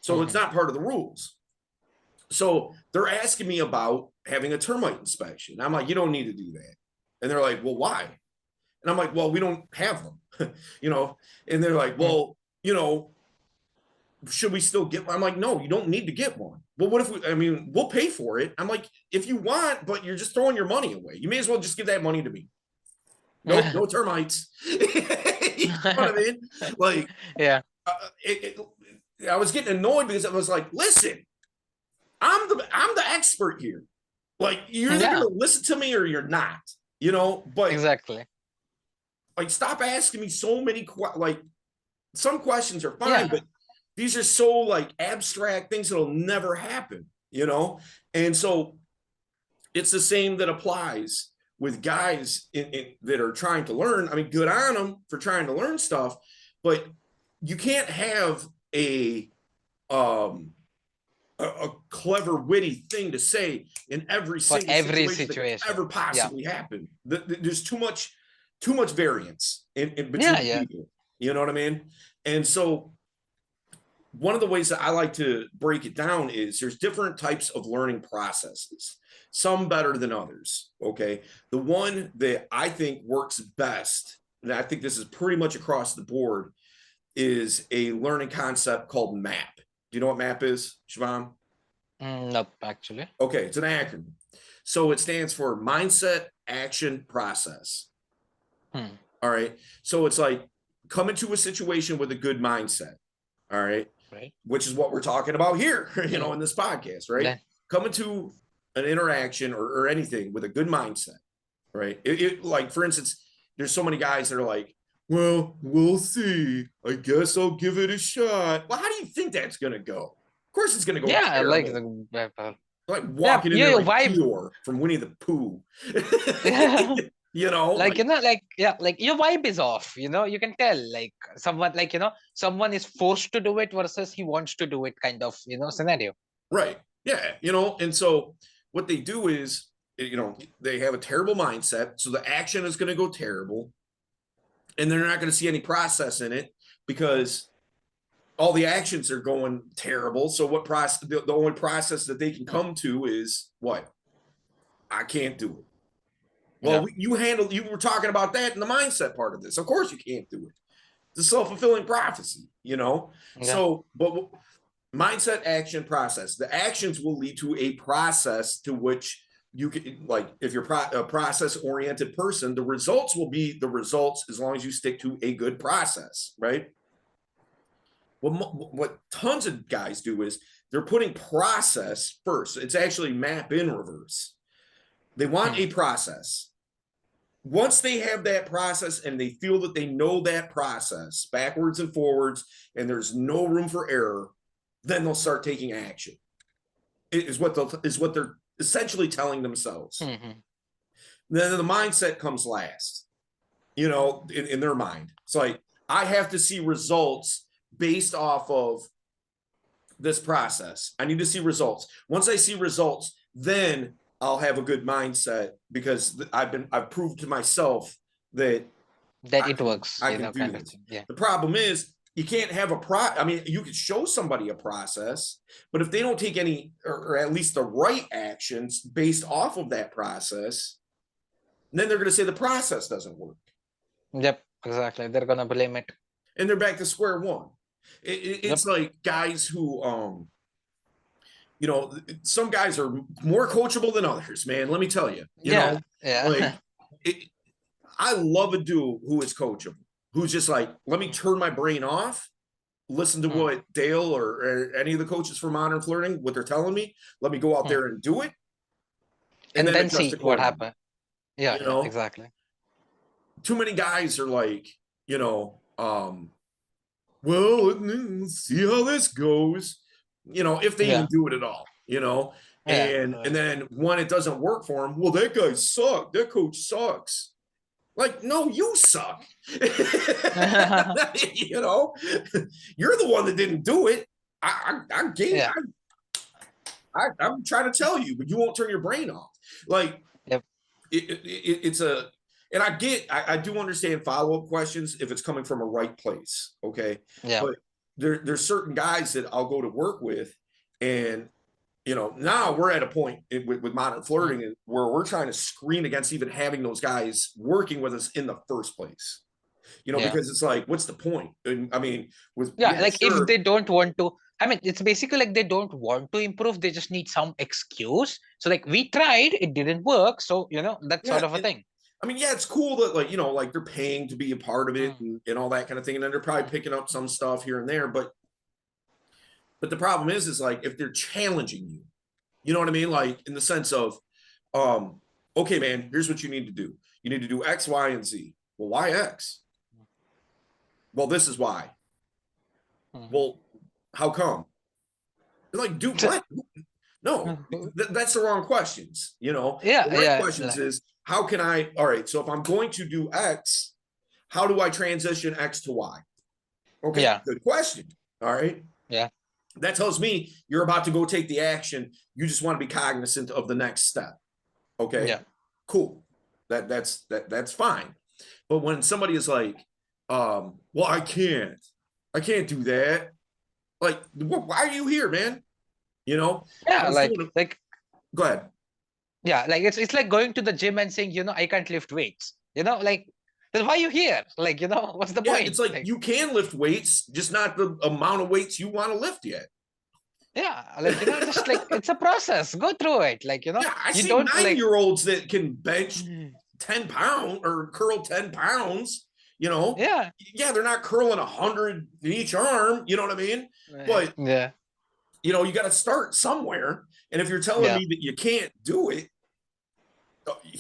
So it's not part of the rules. So they're asking me about having a termite inspection. I'm like, you don't need to do that. And they're like, well, why? And I'm like, well, we don't have them, and they're like, well, should we still get one? I'm like, no, you don't need to get one. Well, what if I mean, we'll pay for it. I'm like, if you want, but you're just throwing your money away. You may as well just give that money to me. Nope, no termites. You know what I mean? Like, Yeah. I was getting annoyed because I was like, listen, I'm the expert here. Like, you're either Yeah. gonna listen to me or you're not, but Exactly. like, stop asking me so many like, some questions are fine, Yeah. but these are so, like, abstract things that'll never happen, and so it's the same that applies with guys that are trying to learn. I mean, good on them for trying to learn stuff, but you can't have um a clever, witty thing to say in every For single every situation that could situation. ever Yeah. possibly happen. There's too much variance in Yeah. between Yeah. people. You know what I mean? And so one of the ways that I like to break it down is there's different types of learning processes, some better than others. Okay. The one that I think works best, and I think this is pretty much across the board, is a learning concept called MAP. Do you know what MAP is, Siobhan? Nope, actually. Okay, it's an acronym. So it stands for mindset, action, process. All right. So it's like, come into a situation with a good mindset. All right. Right. Which is what we're talking about here, in this podcast, right? Yeah. Come into an interaction or anything with a good mindset, right? Like, for instance, there's so many guys that are like, well, we'll see. I guess I'll give it a shot. Well, how do you think that's going to go? Of course, it's going to go Yeah. Like terrible. the Like yeah. walking in Yeah. there Your like vibe. Eeyore from Winnie the Pooh. Like, Like, like, yeah, like your vibe is off, you can tell, like someone, like, someone is forced to do it versus he wants to do it, kind of, scenario. right. Yeah. And so what they do is, they have a terrible mindset. So the action is going to go terrible, and they're not going to see any process in it because all the actions are going terrible. So what process, the only process that they can come to is what? I can't do it. Well, Yeah. you were talking about that in the mindset part of this. Of course you can't do it. It's a self-fulfilling prophecy, Yeah. So, but mindset, action, process. The actions will lead to a process to which you can, like, if you're a process oriented person, the results will be the results as long as you stick to a good process, right? What tons of guys do is they're putting process first. It's actually map in reverse. They want a process. Once they have that process and they feel that they know that process backwards and forwards and there's no room for error, then they'll start taking action. Is what they're essentially telling themselves. Then the mindset comes last, you know, in their mind. It's like, I have to see results based off of this process. I need to see results. Once I see results, then I'll have a good mindset because I've proved to myself that it works, I you can know, do kind of this. thing. Yeah. The problem is you can't have I mean, you could show somebody a process, but if they don't take any, or at least the right actions based off of that process, then they're going to say the process doesn't work. Yep, exactly. They're gonna blame it. And they're back to square one. It's like guys who, you know, some guys are more coachable than others, man. Let me tell you, you know, like I love a dude who is coachable, who's just like, let me turn my brain off, listen to what Dale or any of the coaches for Modern Flirting, what they're telling me. Let me go out there and do it. And then adjust see what accordingly. happened. Yeah, You know, exactly. too many guys are like, you know, well, let's see how this goes, you know, if they even do it at all, you know, and then when it doesn't work for them, well, that guy sucked. That coach sucks. Like, no, you suck. You know, you're the one that didn't do it. I'm trying to tell you, but you won't turn your brain off. Like, it's a, and I do understand follow-up questions if it's coming from a right place. Okay. Yeah. But there's certain guys that I'll go to work with, and you know, now we're at a point with Modern Flirting where we're trying to screen against even having those guys working with us in the first place. You know, because it's like, what's the point? And I mean, like if they don't want to, I mean, it's basically like they don't want to improve. They just need some excuse. So like, we tried, it didn't work. So, you know, that sort of a thing. I mean, yeah, it's cool that, like, you know, like they're paying to be a part of it and all that kind of thing. And then they're probably picking up some stuff here and there. But the problem is like, if they're challenging you, you know what I mean? Like, in the sense of, okay, man, here's what you need to do. You need to do X, Y, and Z. Well, why X? Well, this is why. Well, how come? They're like, dude, what? No, that's the wrong questions. You know, the right questions is, how can I, all right, so if I'm going to do X, how do I transition X to Y? Okay, good question. All right. Yeah. That tells me you're about to go take the action. You just want to be cognizant of the next step. Okay. Yeah. Cool. That's fine. But when somebody is like, well, I can't do that. Like, why are you here, man? You know? Yeah, go ahead. Yeah, like it's like going to the gym and saying, you know, I can't lift weights. You know, like, then why are you here? Like, you know, what's the point? It's like, you can lift weights, just not the amount of weights you want to lift yet. Yeah, like, you know, just like, it's a process. Go through it. Like, you know, I see 9-year-olds that can bench 10 pounds or curl 10 pounds. You know, they're not curling 100 in each arm. You know what I mean? But you know, you got to start somewhere. And if you're telling me that you can't do it,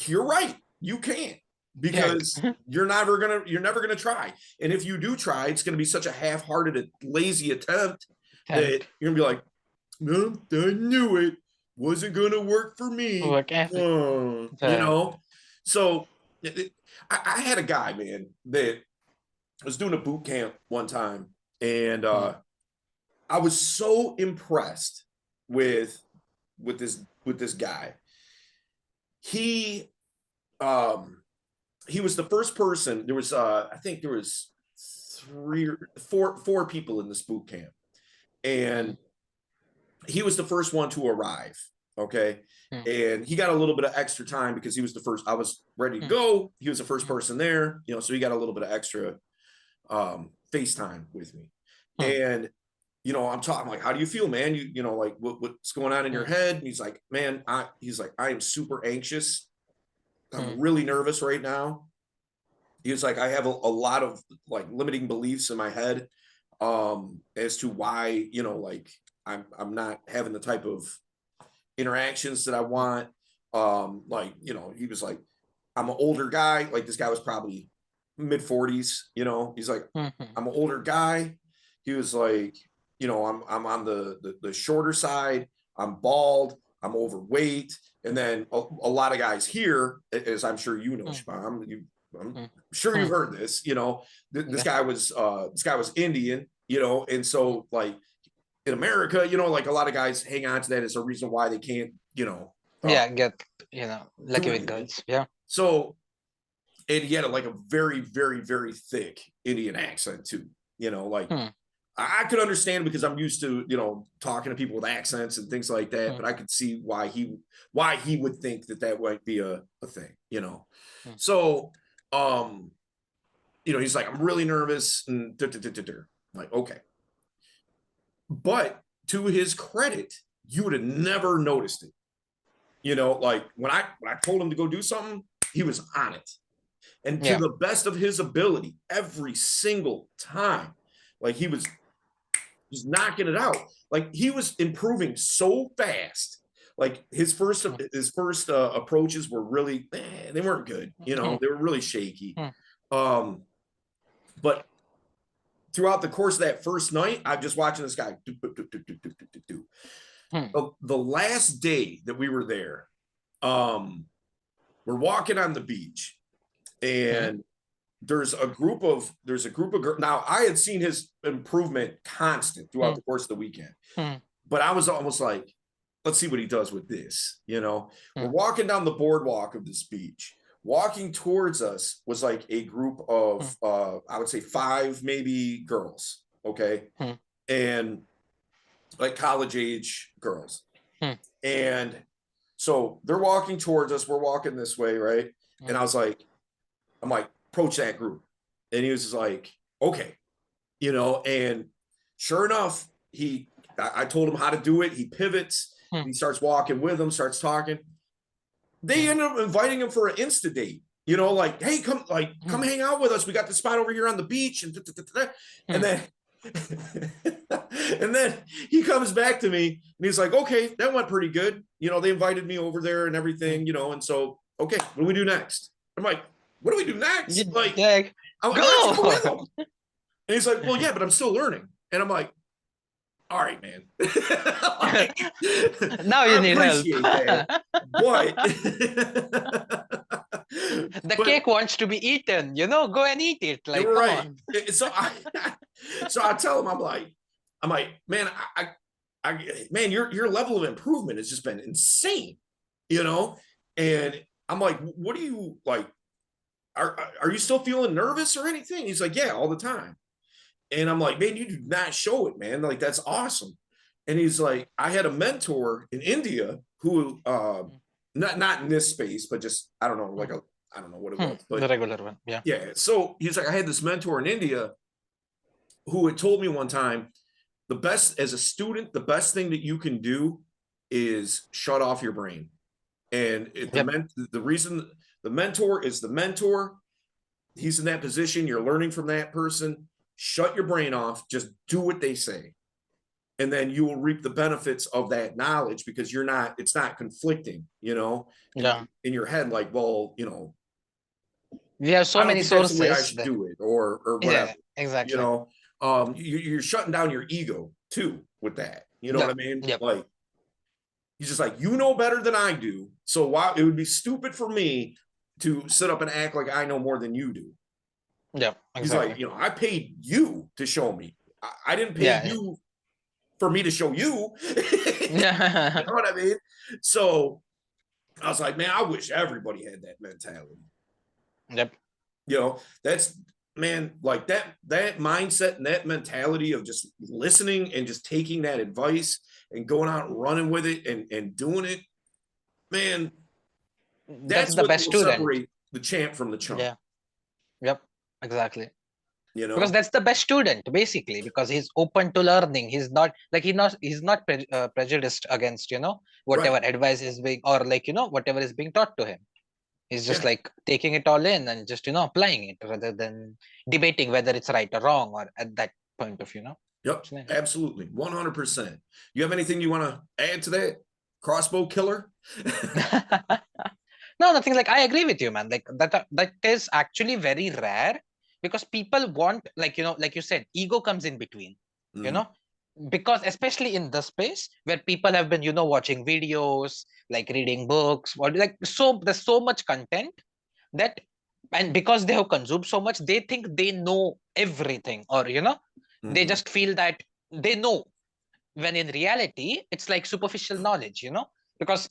you're right. You can't, because you're never gonna try. And if you do try, it's gonna be such a half-hearted, lazy attempt that you're gonna be like, no, I knew it wasn't gonna work for me. You know. So I had a guy, man, that was doing a boot camp one time, and I was so impressed with this guy. He was the first person. There was I think there was four people in this boot camp, and he was the first one to arrive. Okay. And he got a little bit of extra time because he was the first. I was ready to go. He was the first person there, you know, so he got a little bit of extra FaceTime with me. And I'm talking, I'm like, how do you feel, man? Like what's going on in your mm, head? And he's like, man, he's like, I am super anxious. I'm mm, really nervous right now. He was like, I have a lot of like limiting beliefs in my head, as to why, like I'm not having the type of interactions that I want. Like, he was like, I'm an older guy. Like this guy was probably mid 40s, he's like, mm, mm, I'm an older guy. He was like, I'm on the shorter side. I'm bald. I'm overweight. And then a lot of guys here, as I'm sure mm, Shbam, I'm mm, sure you've mm. heard this, this Yeah. guy was Indian, and so like in America, like a lot of guys hang on to that as a reason why they can't, Yeah, get do lucky with anything. girls. Yeah. So, and he had like a very, very, very thick Indian accent too. Like Mm, I could understand because I'm used to, talking to people with accents and things like that. mm, But I could see why he would think that might be a thing. mm, So, um, he's like, I'm really nervous and like, okay. But to his credit, you would have never noticed it. Like when I told him to go do something, he was on it. And to yeah. the best of his ability, every single time, like he was just knocking it out. Like he was improving so fast. Like Mm, his first approaches were really, they weren't good. mm, They were really shaky. mm, Um, but throughout the course of that first night, I'm just watching this guy do. mm, The last day that we were there, we're walking on the beach, mm, and there's a group of girls. Now I had seen his improvement constant throughout mm, the course of the weekend, mm, but I was almost like, let's see what he does with this. We're mm, walking down the boardwalk of this beach. Walking towards us was like a group of, mm, I would say 5 maybe girls. Okay. mm, And like college age girls. mm, And so they're walking towards us. We're walking this way, right? And mm, I'm like, approach that group. And he was just like, okay, and sure enough, I told him how to do it. He pivots, mm, he starts walking with them, starts talking. They mm, end up inviting him for an Insta date. Like, hey, come mm, hang out with us. We got the spot over here on the beach, and and mm, then and then he comes back to me and he's like, okay, that went pretty good. They invited me over there and mm. everything, and so okay, what do we do next? I'm like, what do we do next? Like, Like, why don't you go with go. them? And he's like, well, yeah, but I'm still learning. And I'm like, all right, man. Like, Now you I need help. appreciate that. But The but cake wants to be eaten, go and eat it. Like, you're come right. on. So I tell him, I'm like, man, man, your level of improvement has just been insane, and I'm like, what do you like? Are you still feeling nervous or anything? He's like, yeah, all the time. And I'm like, man, you do not show it, man. Like, that's awesome. And he's like, I had a mentor in India who, not in this space, but just, I don't know, like I don't know what it was, The but regular one. Yeah. yeah. So he's like, I had this mentor in India who had told me one time, as a student, the best thing that you can do is shut off your brain. And Yep. the reason the mentor is the mentor, he's in that position, you're learning from that person. Shut your brain off, just do what they say, and then you will reap the benefits of that knowledge, because it's not conflicting, Yeah. in your head, like, well, We have so I don't many think that's the way I sources should that, do it, or whatever. yeah, you exactly. know you're shutting down your ego too with that, you know what Yeah. I mean? Yep. Like, he's just like, better than I do, so why it would be stupid for me to sit up and act like I know more than you do. Yep. He's like, Exactly. I paid you to show me. I didn't pay Yeah. you for me to show you. You Yeah. know what I mean? So I was like, man, I wish everybody had that mentality. Yep. That's, man, like that mindset and that mentality of just listening and just taking that advice and going out and running with it and doing it, man, That's that's the what best will student. separate the champ from the chump. Yeah. Yep. Exactly. Because that's the best student, basically, because he's open to learning. He's not like he's not prejudiced against, whatever Right. advice is being, or like, whatever is being taught to him. He's just Yeah. like taking it all in and just, applying it rather than debating whether it's right or wrong, or at that point of, Yep. it's nice. Absolutely. 100%. You have anything you want to add to that? Crossbow killer? No, nothing. Like, I agree with you, man. Like that is actually very rare, because people want, like, like you said, ego comes in between, you Mhm. know, because especially in the space where people have been, watching videos, like reading books, or like, so there's so much content that, and because they have consumed so much, they think they know everything, or they Mhm. just feel that they know, when in reality it's like superficial knowledge, because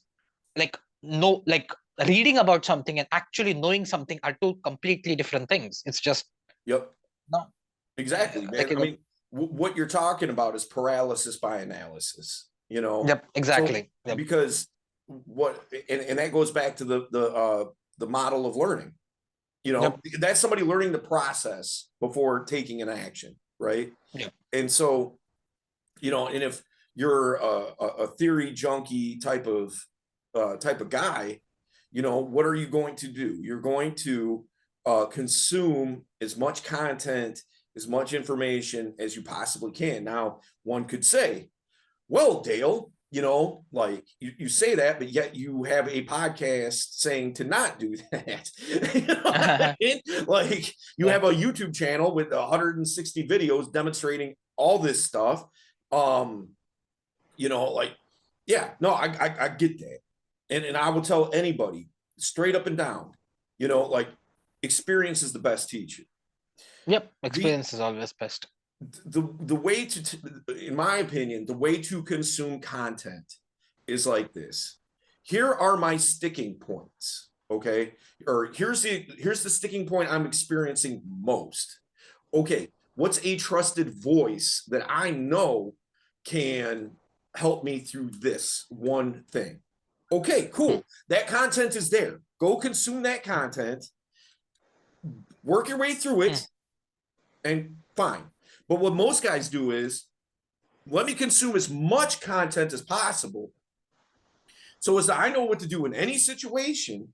like, no, like, reading about something and actually knowing something are two completely different things. It's just, Yep. no, Exactly, man. like, I mean, what you're talking about is paralysis by analysis, yep, So exactly, yep. because and that goes back to the model of learning. Yep. That's somebody learning the process before taking an action, right? Yep. And so, and if you're a theory junkie type of guy, what are you going to do? You're going to consume as much content, as much information as you possibly can. Now, one could say, well, Dale, like you say that, but yet you have a podcast saying to not do that. You know what I mean? Like, you Yeah. have a YouTube channel with 160 videos demonstrating all this stuff. Um, like, yeah, no, I get that. And I will tell anybody straight up and down, like, experience is the best teacher. Yep, The experience is always best. the way in my opinion, the way to consume content is like this. Here are my sticking points, okay? Or here's the sticking point I'm experiencing most. Okay, what's a trusted voice that I know can help me through this one thing? Okay, Hmm. cool. That content is there. Go consume that content, work your way through Hmm. it, and fine. But what most guys do is, let me consume as much content as possible so as that I know what to do in any situation.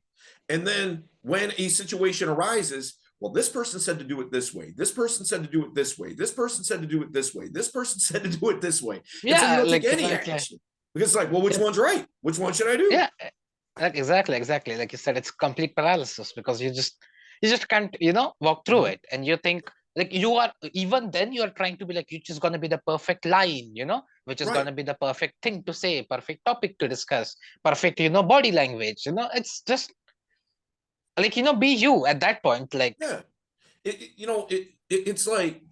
And then when a situation arises, well, this person said to do it this way. This person said to do it this way. This person said to do it this way. This person said to do it this way. And so you Yeah, don't take like, any action because it's like, well, which yep. one's right? Which one should I do? Yeah, like, exactly. Like you said, it's complete paralysis, because you just can't, walk through Mhm. it, and you think, like, you are, even then you are trying to be like, which is gonna be the perfect line, which is Right. gonna be the perfect thing to say, perfect topic to discuss, perfect, body language. It's just like, be you at that point, like. Yeah. It's like,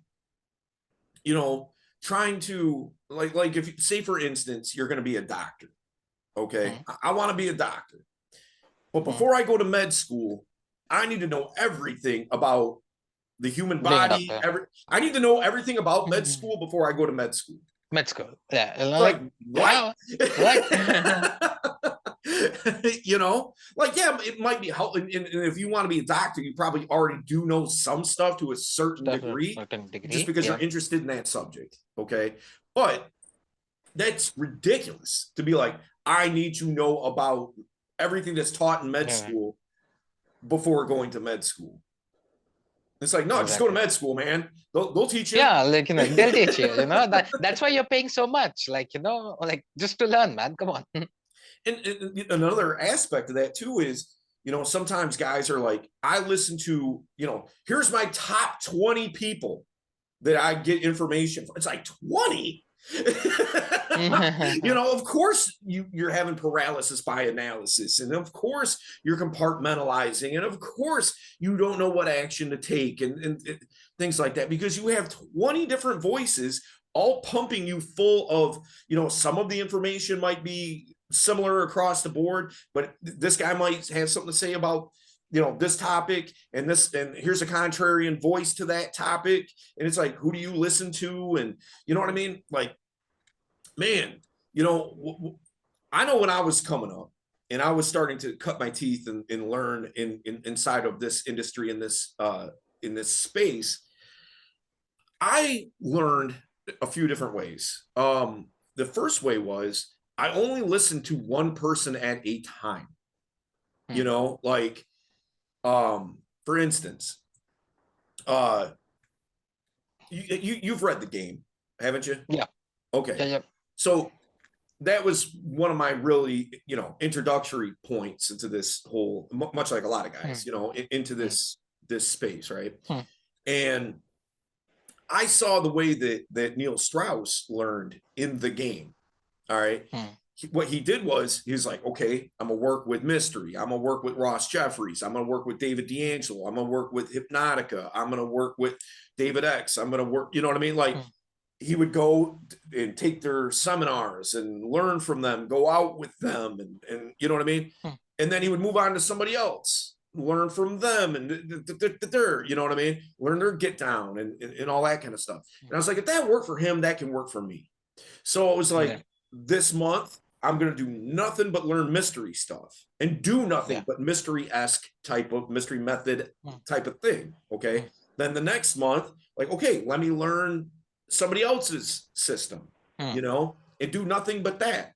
you know, trying to, like if, say for instance, you're going to be a doctor. Okay. Mm, I want to be a doctor. But mm, before I go to med school, I need to know everything about the human being a body. doctor. I need to know everything about med Mm. school before I go to med school. Med school, yeah, It's like, like, what? how, what? Like, yeah, it might be helpful. And if you want to be a doctor, you probably already do know some stuff to a certain Stuff to a degree certain just degree, because you're yeah. interested in that subject. Okay. But that's ridiculous to be like, I need to know about everything that's taught in med Yeah, school before going to med school. It's like, no, just go to exactly. med school, man. They'll teach you. Yeah, like, they'll teach you, that's why you're paying so much, like, like, just to learn, man. Come on. And another aspect of that too is, sometimes guys are like, I listen to, here's my top 20 people that I get information from. It's like 20. Of course you're having paralysis by analysis, and of course you're compartmentalizing, and of course you don't know what action to take, and things like that, because you have 20 different voices all pumping you full of, some of the information might be similar across the board, but this guy might have something to say about, this topic, and here's a contrarian voice to that topic. And it's like, who do you listen to? And you know what I mean? Like, man, I know when I was coming up and I was starting to cut my teeth and learn inside of this industry, in this space, I learned a few different ways. The first way was I only listened to one person at a time. You know, like for instance, uh you've read the game, haven't you? Yeah. Okay. Yeah. Yeah. So that was one of my really, introductory points into this whole, much like a lot of guys, into this space, right? And I saw the way that Neil Strauss learned in the game. All right. What he did was he's like, okay, I'm gonna work with Mystery. I'm gonna work with Ross Jeffries. I'm gonna work with David D'Angelo. I'm gonna work with Hypnotica. I'm gonna work with David X. I'm gonna work, you know what I mean? Like he would go and take their seminars and learn from them, go out with them, and you know what I mean? And then he would move on to somebody else, learn from them, and you know what I mean? Learn their get down and all that kind of stuff. And I was like, if that worked for him, that can work for me. So it was like, this month, I'm going to do nothing but learn mystery stuff and do nothing but mystery-esque type of mystery method type of thing. Okay. Then the next month, like, okay, let me learn somebody else's system, and do nothing but that.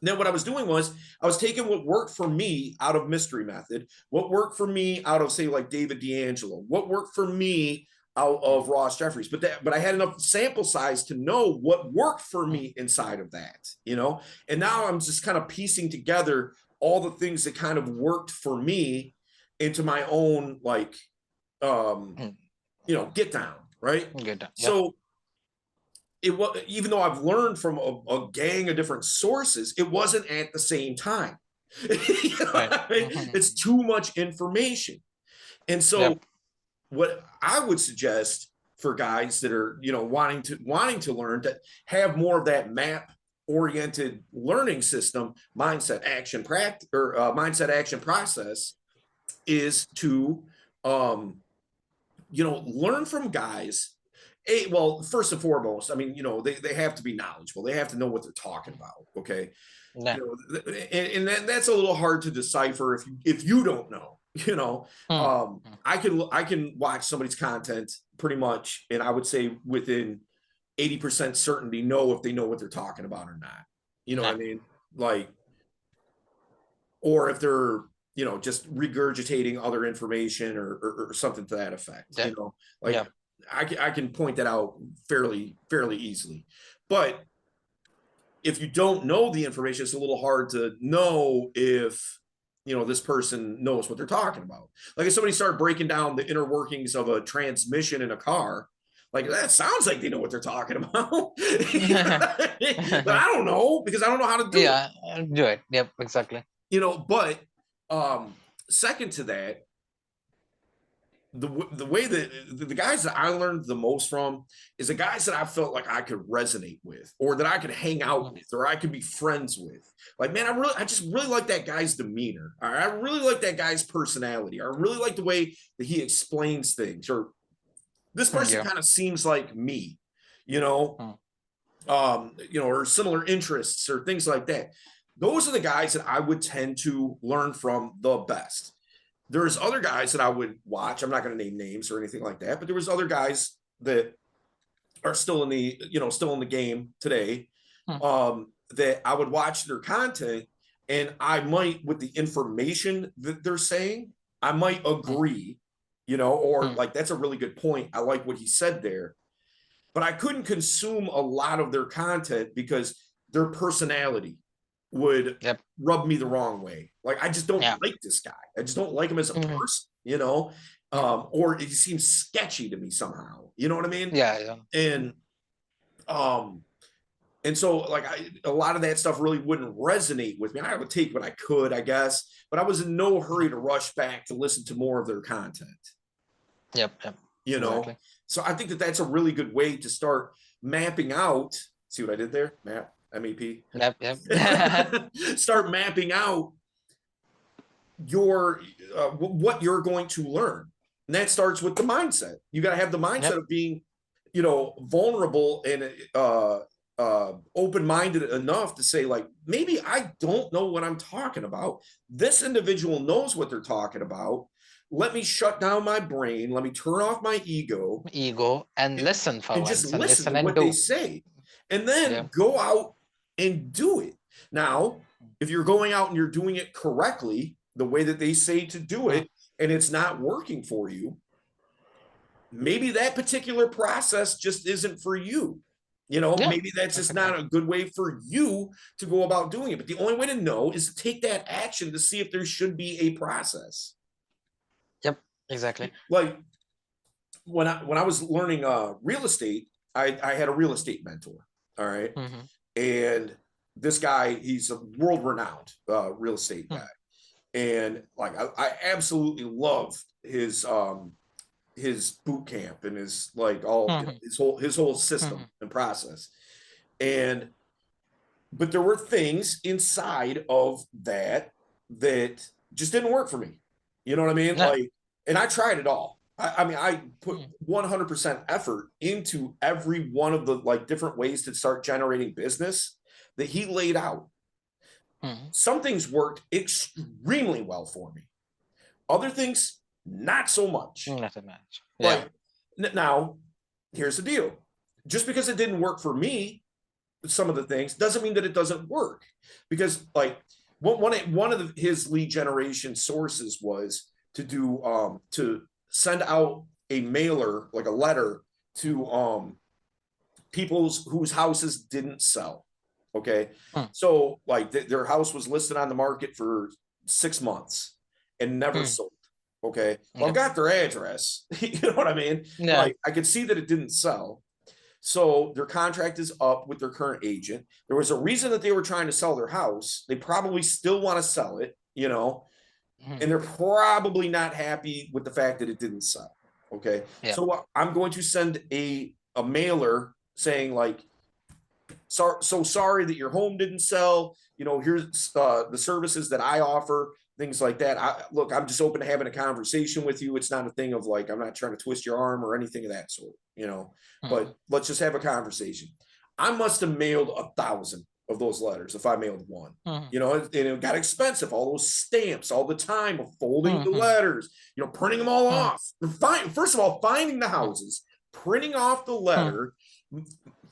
Then what I was doing was I was taking what worked for me out of mystery method, what worked for me out of, say, like David D'Angelo, what worked for me out of Ross Jeffries, but I had enough sample size to know what worked for me inside of that, and now I'm just kind of piecing together all the things that kind of worked for me into my own, like, get down, right? Get down. So it was, even though I've learned from a gang of different sources, it wasn't at the same time. It's too much information. And so what I would suggest for guys that are, wanting to learn, to have more of that map oriented learning system, mindset action practice, or mindset action process, is to learn from guys. Well, first and foremost, I mean, they have to be knowledgeable. They have to know what they're talking about. Okay. And that's a little hard to decipher if you don't know. I can watch somebody's content pretty much, and I would say within 80% certainty know if they know what they're talking about or not. You know what I mean? Like, or if they're, just regurgitating other information or something to that effect. I can point that out fairly easily. But if you don't know the information, it's a little hard to know if this person knows what they're talking about. Like if somebody started breaking down the inner workings of a transmission in a car, like that sounds like they know what they're talking about. But I don't know, because I don't know how to do it. Yeah, do it. Yep, exactly. But second to that, the way that the guys that I learned the most from is the guys that I felt like I could resonate with, or that I could hang out with, or I could be friends with. Like, man, I just really like that guy's demeanor. I really like that guy's personality. I really like the way that he explains things, or this person kind of seems like me, or similar interests or things like that. Those are the guys that I would tend to learn from the best. There's other guys that I would watch. I'm not going to name names or anything like that, but there was other guys that are still in the game today, that I would watch their content, and I might, with the information that they're saying, I might agree, or like, that's a really good point. I like what he said there, but I couldn't consume a lot of their content because their personality would rub me the wrong way. Like, I just don't like this guy. I just don't like him as a person, or he seems sketchy to me somehow. You know what I mean? Yeah. And so, like, a lot of that stuff really wouldn't resonate with me. I would take what I could, I guess, but I was in no hurry to rush back to listen to more of their content. Yep. Exactly. So I think that that's a really good way to start mapping out. See what I did there? MEP. Yep. Start mapping out your what you're going to learn, and that starts with the mindset. You got to have the mindset of being, vulnerable and open-minded enough to say, like, maybe I don't know what I'm talking about. This individual knows what they're talking about. let me shut down my brain. Let me turn off my ego and and, listen for and just once and listen to listen and what they do. say, and then Yeah. go out and do it. Now, if you're going out and you're doing it correctly, the way that they say to do it, and it's not working for you, maybe that particular process just isn't for you. Yeah, Maybe that's just exactly. not a good way for you to go about doing it. But the only way to know is to take that action to see if there should be a process. Yep, exactly. Like when I was learning real estate, I had a real estate mentor. All right. Mm-hmm. And this guy, he's a world renowned real estate guy. And like I absolutely love his boot camp and his like all his whole system and process. And but there were things inside of that just didn't work for me. You know what I mean? Yeah. Like, and I tried it all. I mean, I put 100% effort into every one of the like different ways to start generating business that he laid out. Some things worked extremely well for me. Other things, not so much. Not a match. Yeah. Like now, here's the deal. Just because it didn't work for me, some of the things doesn't mean that it doesn't work. Because like one of his lead generation sources was to send out a mailer, like a letter to people's whose houses didn't sell. Okay. So like their house was listed on the market for 6 months and never sold. Okay. Well, I've got their address. You know what I mean? Yeah. Like I could see that it didn't sell. So their contract is up with their current agent. There was a reason that they were trying to sell their house. They probably still want to sell it, and they're probably not happy with the fact that it didn't sell. Okay. Yeah. So I'm going to send a mailer saying like, so sorry that your home didn't sell. Here's the services that I offer, things like that. Look, I'm just open to having a conversation with you. It's not a thing of like, I'm not trying to twist your arm or anything of that sort, but let's just have a conversation. I must have mailed 1,000 of those letters if I mailed one, and it got expensive. All those stamps, all the time of folding the letters, printing them all off. First of all, finding the houses, printing off the letter,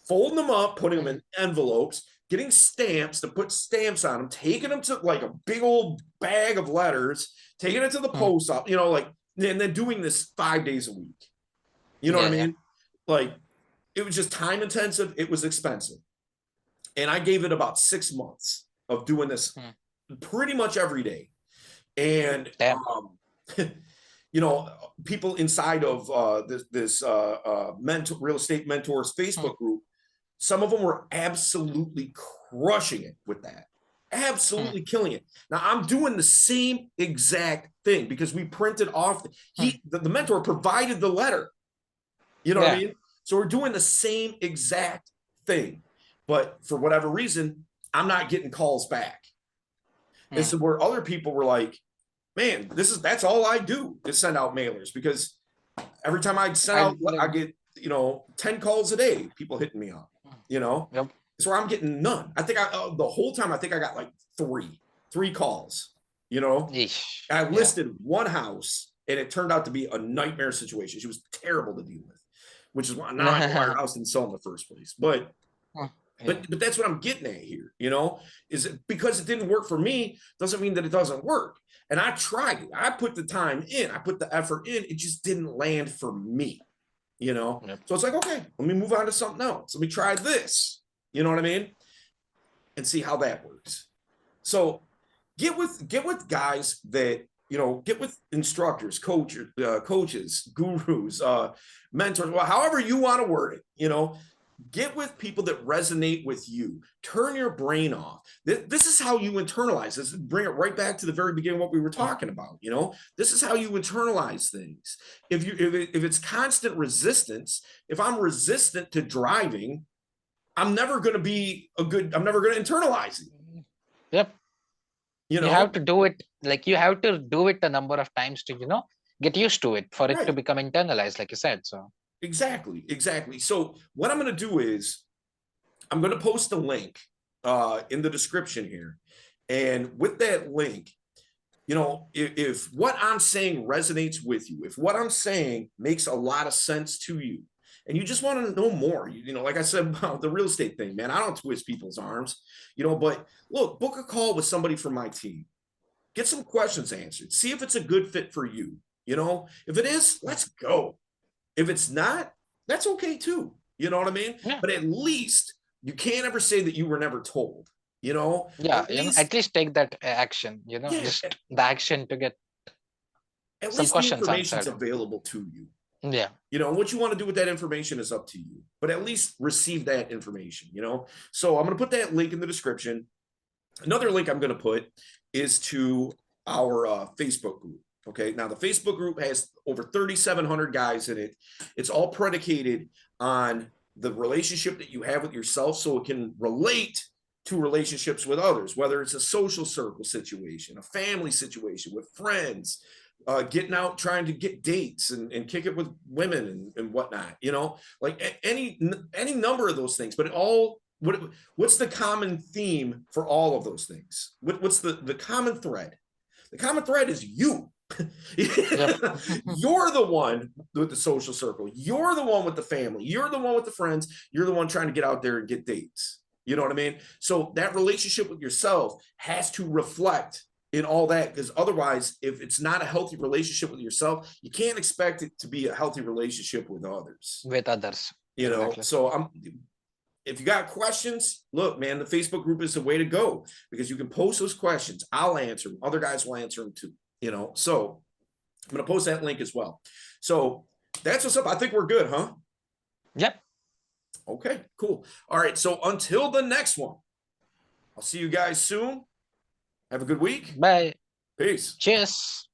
folding them up, putting them in envelopes, getting stamps to put stamps on them, taking them to like a big old bag of letters, taking it to the post office, and then doing this 5 days a week. You know what I mean? Like it was just time intensive. It was expensive. And I gave it about 6 months of doing this pretty much every day. And, people inside of this real estate mentors Facebook group, some of them were absolutely crushing it with that, absolutely killing it. Now I'm doing the same exact thing because we printed off the mentor provided the letter. You know what I mean? So we're doing the same exact thing, but for whatever reason, I'm not getting calls back. And so where other people were like, man, that's all I do is send out mailers, because every time I send out, I get, 10 calls a day, people hitting me up, So where I'm getting none. I think the whole time, I think I got like three calls, I listed one house and it turned out to be a nightmare situation. She was terrible to deal with, which is why now I know why her house didn't sell in the first place. But that's what I'm getting at here, is because it didn't work for me doesn't mean that it doesn't work. And I tried it. I put the time in, I put the effort in. It just didn't land for me, So it's like, okay, let me move on to something else. Let me try this, you know what I mean? And see how that works. So get with guys that, get with instructors, coaches, gurus, mentors, well, however you want to word it, get with people that resonate with you. Turn your brain off. This is how you internalize this. Bring it right back to the very beginning of what we were talking about. This is how you internalize things. If it's constant resistance, if I'm resistant to driving, I'm never going to internalize it. Yep. You have to do it, like you have to do it a number of times to, get used to it for it to become internalized, like you said. So Exactly. So what I'm going to do is I'm going to post a link in the description here. And with that link, you know, if what I'm saying resonates with you, if what I'm saying makes a lot of sense to you, and you just want to know more, you know, like I said about the real estate thing, man, I don't twist people's arms, you know, but look, book a call with somebody from my team, get some questions answered, see if it's a good fit for you. You know, if it is, let's go. If it's not, that's okay too. You know what I mean? Yeah. But at least you can't ever say that you were never told, you know, Yeah, at least take that action, yeah, just the action to get at some least the questions information's answered. available to you. Yeah. You know, what you want to do with that information is up to you, but at least receive that information, you know? So I'm going to put that link in the description. Another link I'm going to put is to our Facebook group. Okay. Now, the Facebook group has over 3,700 guys in it. It's all predicated on the relationship that you have with yourself so it can relate to relationships with others, whether it's a social circle situation, a family situation with friends, getting out trying to get dates and kick it with women and whatnot, you know, like any number of those things, but it all what's the common theme for all of those things? What's the common thread? The common thread is you. Yep. You're the one with the social circle. You're the one with the family. You're the one with the friends. You're the one trying to get out there and get dates. You know what I mean? So that relationship with yourself has to reflect in all that, because otherwise, if it's not a healthy relationship with yourself, you can't expect it to be a healthy relationship with others. With others. You know, Exactly. so if you got questions, look, man, the Facebook group is the way to go, because you can post those questions. I'll answer them. Other guys will answer them too, you know. So I'm going to post that link as well. So that's what's up. I think we're good, huh? Yep. Okay, cool. All right. So until the next one, I'll see you guys soon. Have a good week. Bye. Peace. Cheers.